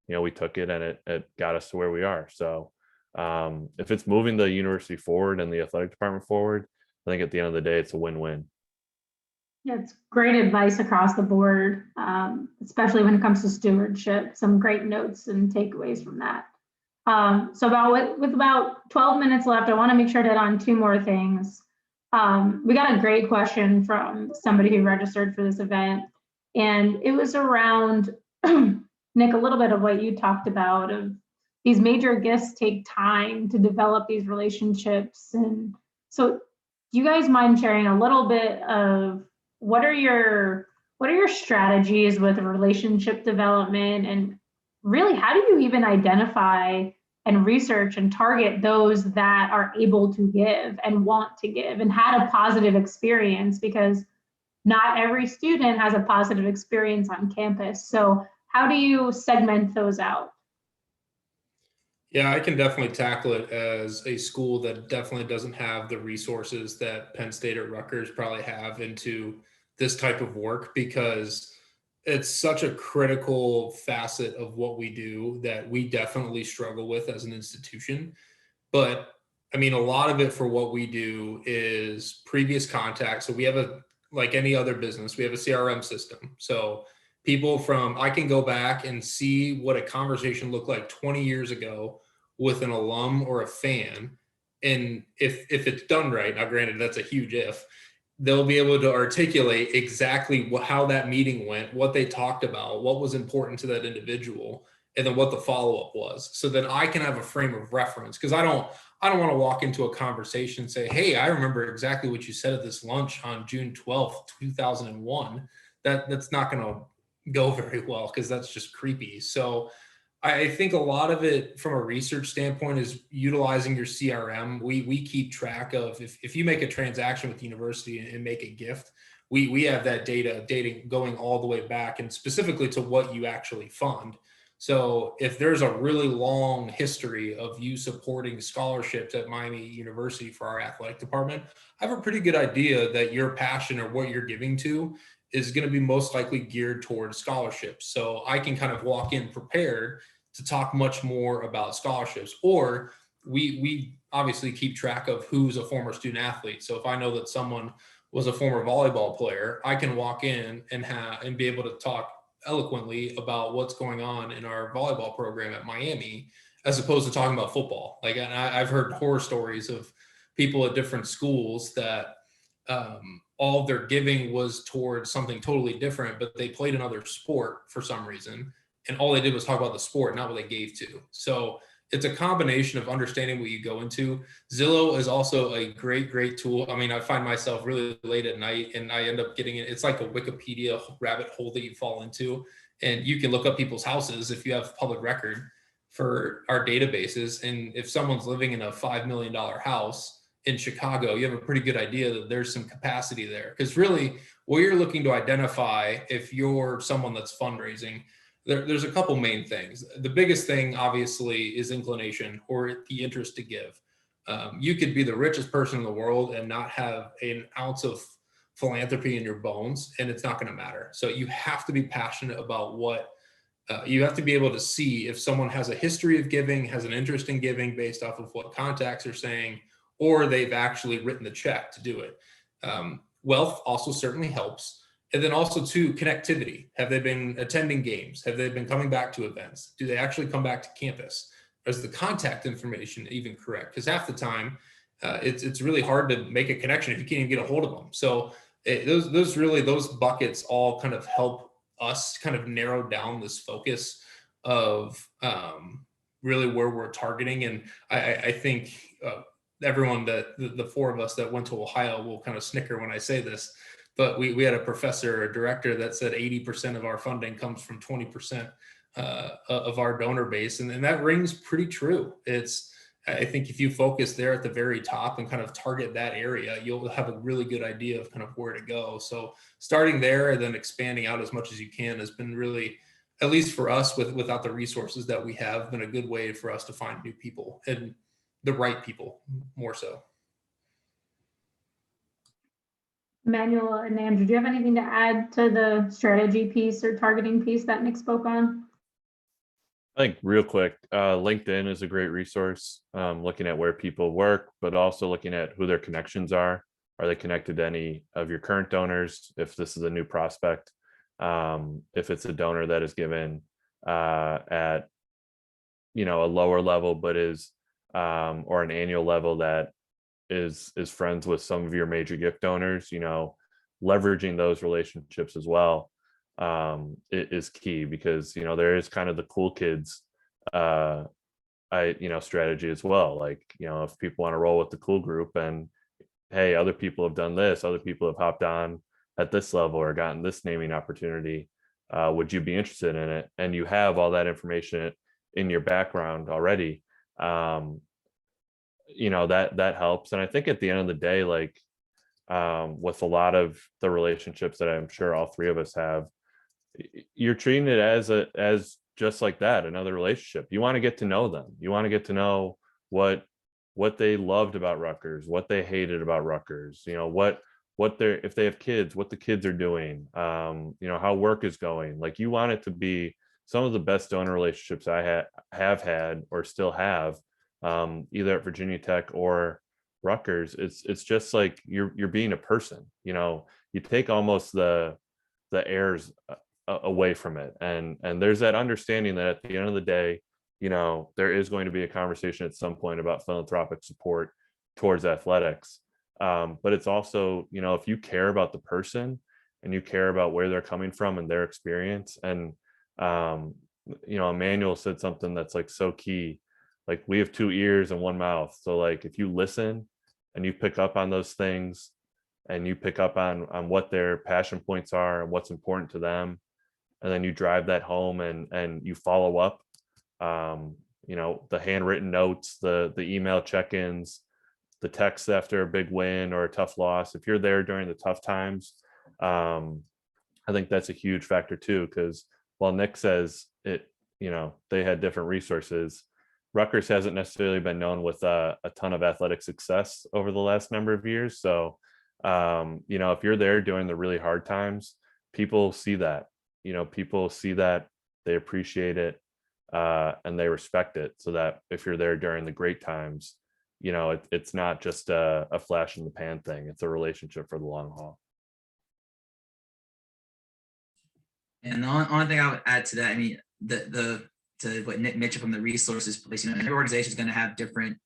Speaker 3: we took it, and it got us to where we are. So if it's moving the university forward and the athletic department forward, I think at the end of the day, it's a win-win.
Speaker 2: Yeah, it's great advice across the board, especially when it comes to stewardship. Some great notes and takeaways from that. So with about 12 minutes left, I want to make sure to hit on two more things. We got a great question from somebody who registered for this event, and it was around, Nick, a little bit of what you talked about, of these major gifts take time to develop these relationships. And so do you guys mind sharing a little bit of what are your strategies with relationship development, and really how do you even identify and research and target those that are able to give and want to give and had a positive experience? Because not every student has a positive experience on campus. So how do you segment those out?
Speaker 5: Yeah, I can definitely tackle it as a school that definitely doesn't have the resources that Penn State or Rutgers probably have into this type of work, because it's such a critical facet of what we do that we definitely struggle with as an institution. But I mean, a lot of it for what we do is previous contacts. So we have like any other business, we have a CRM system. So I can go back and see what a conversation looked like 20 years ago with an alum or a fan. And if it's done right, now granted, that's a huge if, they'll be able to articulate exactly how that meeting went, what they talked about, what was important to that individual, and then what the follow-up was. So then I can have a frame of reference, because I don't want to walk into a conversation and say, hey, I remember exactly what you said at this lunch on June 12th, 2001. That's not going to go very well, because that's just creepy. So I think a lot of it from a research standpoint is utilizing your CRM. We keep track of, if you make a transaction with the university and make a gift, we have that data going all the way back, and specifically to what you actually fund. So if there's a really long history of you supporting scholarships at Miami University for our athletic department, I have a pretty good idea that your passion or what you're giving to is going to be most likely geared towards scholarships. So I can kind of walk in prepared to talk much more about scholarships. Or we obviously keep track of who's a former student athlete. So if I know that someone was a former volleyball player, I can walk in and be able to talk eloquently about what's going on in our volleyball program at Miami, as opposed to talking about football. Like, and I've heard horror stories of people at different schools that all of their giving was towards something totally different, but they played another sport for some reason, and all they did was talk about the sport, not what they gave to. So it's a combination of understanding what you go into. Zillow is also a great tool. I mean, I find myself really late at night and I end up getting it. It's like a Wikipedia rabbit hole that you fall into, and you can look up people's houses if you have public record for our databases. And if someone's living in a $5 million house in Chicago, you have a pretty good idea that there's some capacity there. Because really what you're looking to identify, if you're someone that's fundraising, there's a couple main things. The biggest thing obviously is inclination, or the interest to give. You could be the richest person in the world and not have an ounce of philanthropy in your bones, and it's not going to matter. So you have to be passionate about what you have to be able to see if someone has a history of giving, has an interest in giving based off of what contacts are saying, or they've actually written the check to do it. Wealth also certainly helps. And then also too, connectivity. Have they been attending games? Have they been coming back to events? Do they actually come back to campus? Is the contact information even correct? Because half the time, it's really hard to make a connection if you can't even get a hold of them. So those buckets all kind of help us kind of narrow down this focus of really where we're targeting. And I think everyone the four of us that went to Ohio will kind of snicker when I say this. But we had a professor or director that said 80% of our funding comes from 20% of our donor base. And that rings pretty true. I think if you focus there at the very top and kind of target that area, you'll have a really good idea of kind of where to go. So starting there and then expanding out as much as you can has been really at least for us, without the resources that we have, been a good way for us to find new people, and the right people more so.
Speaker 2: Emmanuel and Andrew, do you have anything to add to the strategy piece or targeting piece that Nick spoke on?
Speaker 3: I think real quick, LinkedIn is a great resource, looking at where people work, but also looking at who their connections are. Are they connected to any of your current donors? If this is a new prospect, if it's a donor that is given at, you know, a lower level, but is or an annual level that is friends with some of your major gift donors, you know, leveraging those relationships as well is key, because, you know, there is kind of the cool kids strategy as well. Like, you know, if people want to roll with the cool group and, hey, other people have done this, other people have hopped on at this level or gotten this naming opportunity, would you be interested in it? And you have all that information in your background already. You know, that helps. And I think at the end of the day, like with a lot of the relationships that I'm sure all three of us have, you're treating it as just like that, another relationship. You want to get to know them. You want to get to know what they loved about Rutgers, what they hated about Rutgers, you know, what they're, if they have kids, what the kids are doing, you know, how work is going. Like, you want it to be some of the best donor relationships I have had or still have, either at Virginia Tech or Rutgers. It's just like you're being a person, you know. You take almost the airs away from it, and there's that understanding that at the end of the day, you know, there is going to be a conversation at some point about philanthropic support towards athletics, but it's also, you know, if you care about the person and you care about where they're coming from and their experience, and you know, Immanuel said something that's like so key. Like, we have 2 ears and 1 mouth. So like, if you listen and you pick up on those things, and you pick up on what their passion points are and what's important to them, and then you drive that home and you follow up, you know, the handwritten notes, the email check-ins, the texts after a big win or a tough loss, if you're there during the tough times, I think that's a huge factor too. Because while Nick says it, you know, they had different resources, Rutgers hasn't necessarily been known with a ton of athletic success over the last number of years. So, you know, if you're there during the really hard times, people see that, you know, people see that, they appreciate it, and they respect it. So that if you're there during the great times, you know, it's not just a flash in the pan thing. It's a relationship for the long haul.
Speaker 4: And the only thing I would add to that, I mean, to what Nick mentioned from the resources place, you know, every organization is going to have different.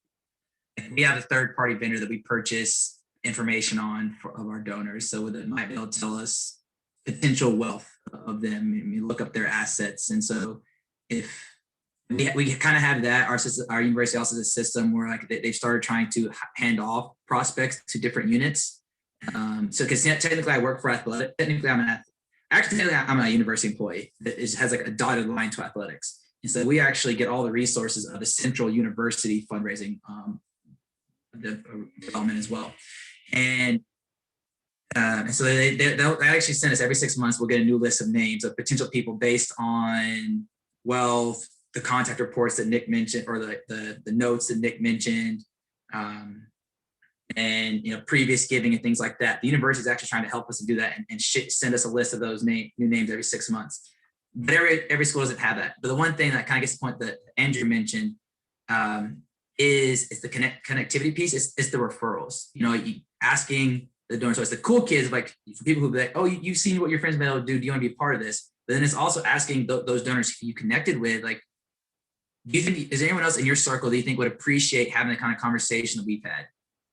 Speaker 4: We have a third-party vendor that we purchase information on of our donors, so that might be able to tell us potential wealth of them, and we look up their assets. And so if we kind of have that, our university also has a system where like they've started trying to hand off prospects to different units. So because technically I work for athletic, technically I'm a university employee that has like a dotted line to athletics. And so we actually get all the resources of the central university fundraising development as well. And so they'll actually send us every 6 months, we'll get a new list of names of potential people based on wealth, the contact reports that Nick mentioned, or the notes that Nick mentioned, and, you know, previous giving and things like that. The university is actually trying to help us to do that and send us a list of those new names every 6 months. But every school doesn't have that. But the one thing that kind of gets the point that Andrew mentioned is the connectivity piece. It's the referrals. You know, asking the donors. So it's the cool kids, like for people who be like, oh, you've seen what your friends been able to do. Do you want to be a part of this? But then it's also asking those donors who you connected with, like, do you think, is there anyone else in your circle that you think would appreciate having the kind of conversation that we've had?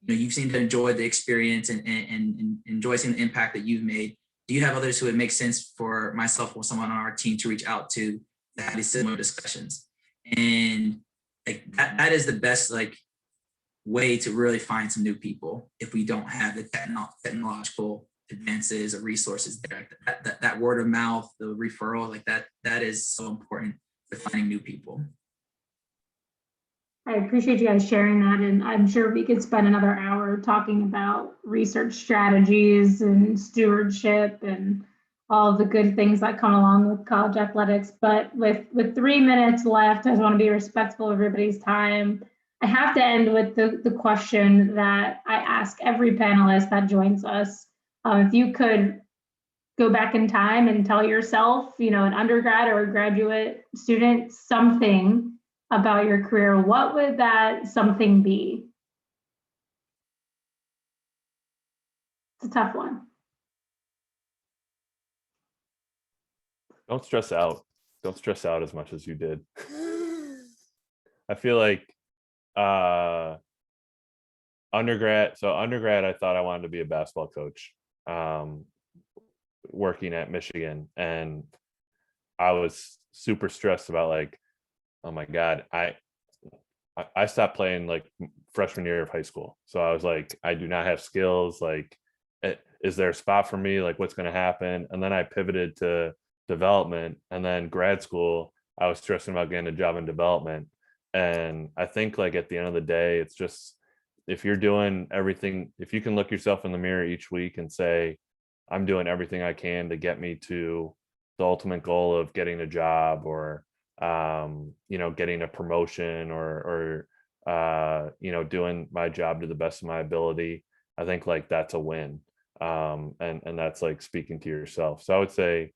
Speaker 4: You know, you've seemed to enjoy the experience and enjoy seeing the impact that you've made. Do you have others who it makes sense for myself or someone on our team to reach out to have these similar discussions? And like that is the best like way to really find some new people if we don't have the technological advances or resources there. That word of mouth, the referral, like that is so important for finding new people.
Speaker 2: I appreciate you guys sharing that, and I'm sure we could spend another hour talking about research strategies and stewardship and all the good things that come along with college athletics. But with 3 minutes left, I just want to be respectful of everybody's time. I have to end with the question that I ask every panelist that joins us. If you could go back in time and tell yourself, an undergrad or a graduate student, something about your career, what would that something be? It's a tough one.
Speaker 3: Don't stress out. Don't stress out as much as you did. I feel like undergrad, I thought I wanted to be a basketball coach, working at Michigan, and I was super stressed about like, oh my God, I stopped playing like freshman year of high school. So I was like, I do not have skills. Like, is there a spot for me? Like, what's going to happen? And then I pivoted to development, and then grad school, I was stressing about getting a job in development. And I think like at the end of the day, it's just, if you're doing everything, if you can look yourself in the mirror each week and say, I'm doing everything I can to get me to the ultimate goal of getting a job, or getting a promotion, or doing my job to the best of my ability, I think like that's a win. And that's like speaking to yourself. So I would say,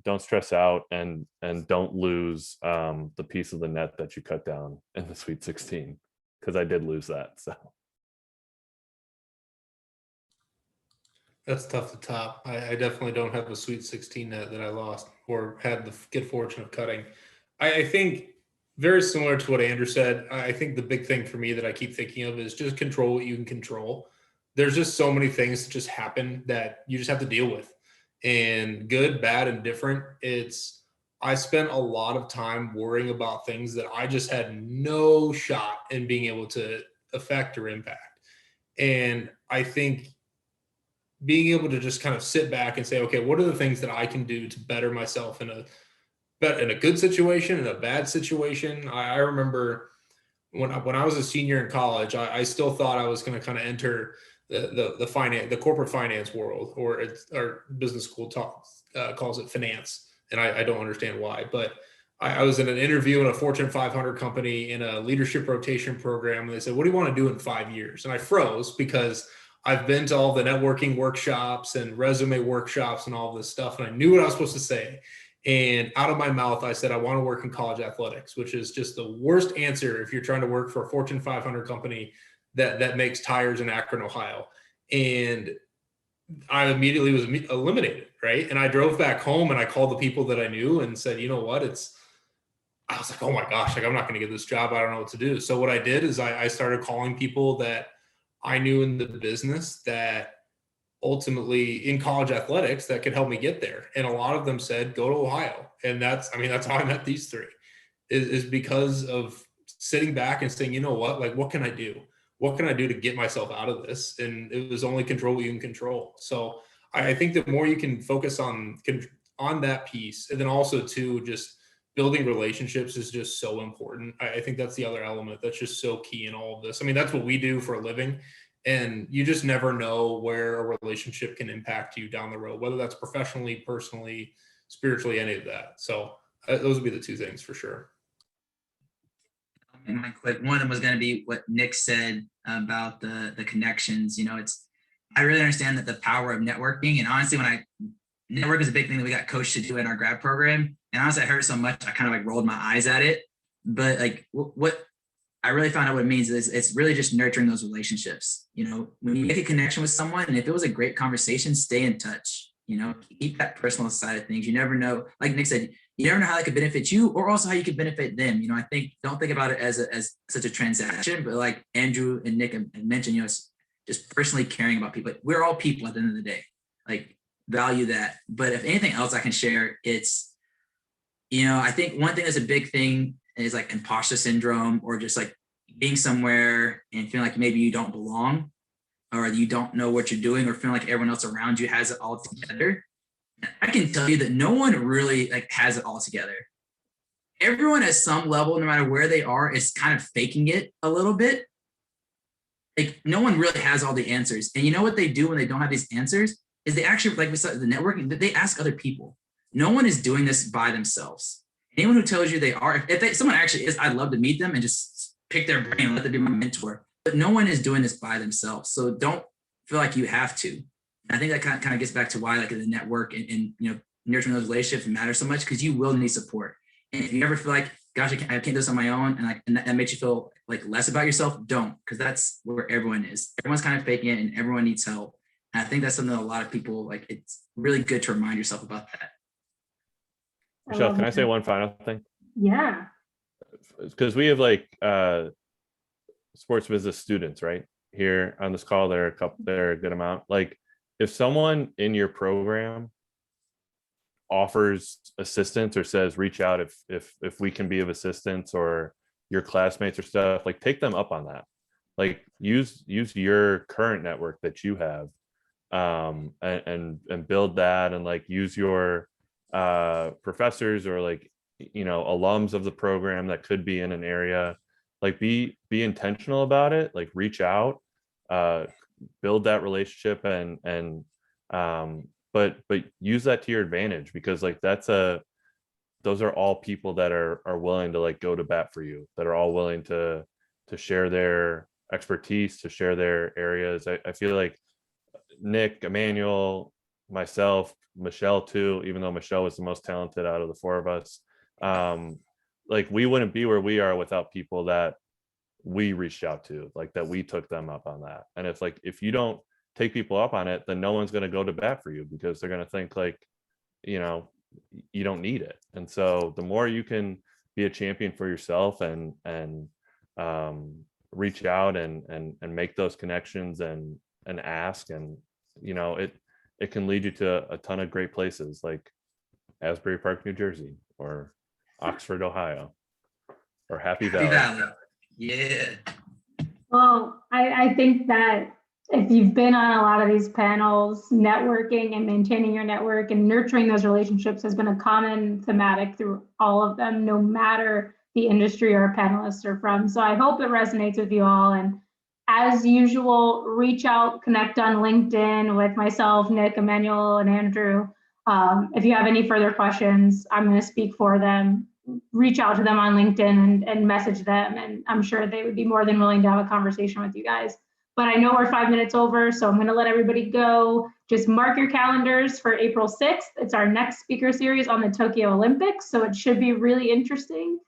Speaker 3: don't stress out, and don't lose the piece of the net that you cut down in the Sweet 16, because I did lose that. So
Speaker 5: That's tough to top. I definitely don't have a Sweet 16 net that I lost or had the good fortune of cutting. I think very similar to what Andrew said. I think the big thing for me that I keep thinking of is just control what you can control. There's just so many things that just happen that you just have to deal with, and good, bad, and different. I spent a lot of time worrying about things that I just had no shot in being able to affect or impact. And I think being able to just kind of sit back and say, okay, what are the things that I can do to better myself in a good situation, in a bad situation? I remember when I was a senior in college, I still thought I was going to kind of enter the corporate finance world, or business school calls it finance, and I don't understand why. But I was in an interview in a Fortune 500 company in a leadership rotation program, and they said, "What do you want to do in 5 years?" And I froze, because I've been to all the networking workshops and resume workshops and all this stuff, and I knew what I was supposed to say. And out of my mouth, I said, I want to work in college athletics, which is just the worst answer if you're trying to work for a Fortune 500 company that makes tires in Akron, Ohio. And I immediately was eliminated, right? And I drove back home and I called the people that I knew and said, you know what, I was like, oh my gosh, like I'm not going to get this job. I don't know what to do. So what I did is I started calling people that I knew in the business that ultimately in college athletics that could help me get there. And a lot of them said, go to Ohio. And that's how I met these three, is because of sitting back and saying, you know what, like, what can I do? What can I do to get myself out of this? And it was only control what you can control. So I think the more you can focus on that piece, and then also too, just building relationships is just so important. I think that's the other element that's just so key in all of this. I mean, that's what we do for a living. And you just never know where a relationship can impact you down the road, whether that's professionally, personally, spiritually, any of that. So those would be the two things for sure.
Speaker 4: And one of them was going to be what Nick said about the connections. I really understand that the power of networking. And honestly, network is a big thing that we got coached to do in our grad program. And honestly, I heard it so much, I kind of like rolled my eyes at it. But like what I really found out what it means is it's really just nurturing those relationships. When you make a connection with someone, and if it was a great conversation, stay in touch. Keep that personal side of things. You never know, like Nick said, you never know how that could benefit you, or also how you could benefit them. I think don't think about it as such a transaction, but like Andrew and Nick mentioned, just personally caring about people. We're all people at the end of the day. Like, value that. But if anything else I can share, it's, I think one thing that's a big thing is like impostor syndrome, or just like being somewhere and feeling like maybe you don't belong, or you don't know what you're doing, or feeling like everyone else around you has it all together. I can tell you that no one really like has it all together. Everyone at some level, no matter where they are, is kind of faking it a little bit. Like, no one really has all the answers. And you know what they do when they don't have these answers? is they actually, like we said, the networking, that they ask other people. No one is doing this by themselves. Anyone who tells you they are, if someone actually is, I'd love to meet them and just pick their brain and let them be my mentor. But no one is doing this by themselves. So don't feel like you have to. And I think that kind of gets back to why like the network and nurturing those relationships matter so much, because you will need support. And if you ever feel like, gosh, I can't do this on my own, and that makes you feel like less about yourself, don't, because that's where everyone is. Everyone's kind of faking it and everyone needs help. And I think that's something that a lot of people, like, it's really good to remind yourself about that.
Speaker 3: Michelle, can I say one final thing?
Speaker 2: Yeah.
Speaker 3: Because we have like sports business students right here on this call. There are a good amount. Like, if someone in your program offers assistance or says reach out if we can be of assistance, or your classmates or stuff, like, take them up on that. Like, use your current network that you have, and build that, and like use your professors or like alums of the program that could be in an area. Like, be intentional about it. Like, reach out, build that relationship, and but use that to your advantage, because like those are all people that are willing to like go to bat for you, that are all willing to share their expertise, to share their areas. I feel like Nick, Immanuel, myself, Michelle too, even though Michelle was the most talented out of the four of us, like, we wouldn't be where we are without people that we reached out to, like, that we took them up on that. And if you don't take people up on it, then no one's going to go to bat for you, because they're going to think like, you don't need it. And so the more you can be a champion for yourself and reach out and make those connections and ask, and it can lead you to a ton of great places, like Asbury Park, New Jersey, or Oxford, Ohio, or Happy Valley.
Speaker 4: Yeah.
Speaker 2: Well, I think that if you've been on a lot of these panels, networking and maintaining your network and nurturing those relationships has been a common thematic through all of them, no matter the industry our panelists are from. So I hope it resonates with you all. And as usual, reach out, connect on LinkedIn with myself, Nick, Immanuel, and Andrew. If you have any further questions, I'm going to speak for them. Reach out to them on LinkedIn and message them, and I'm sure they would be more than willing to have a conversation with you guys. But I know we're 5 minutes over, so I'm going to let everybody go. Just mark your calendars for April 6th. It's our next speaker series on the Tokyo Olympics, so it should be really interesting.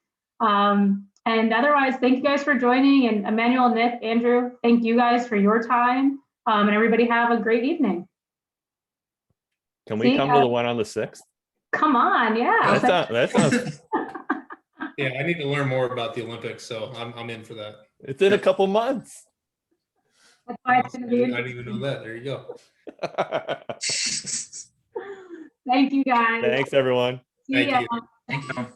Speaker 2: And otherwise, thank you guys for joining. And Immanuel, Nick, Andrew, thank you guys for your time. And everybody have a great evening.
Speaker 3: Can we come to the one on the 6th?
Speaker 2: Come on, yeah.
Speaker 3: That sounds.
Speaker 5: Yeah, I need to learn more about the Olympics, so I'm in for that.
Speaker 3: It's in a couple months.
Speaker 2: That's why it's gonna be
Speaker 5: I didn't even know that. There you go.
Speaker 2: Thank you, guys.
Speaker 3: Thanks, everyone.
Speaker 2: See ya.
Speaker 5: Thank you.
Speaker 4: Thank you.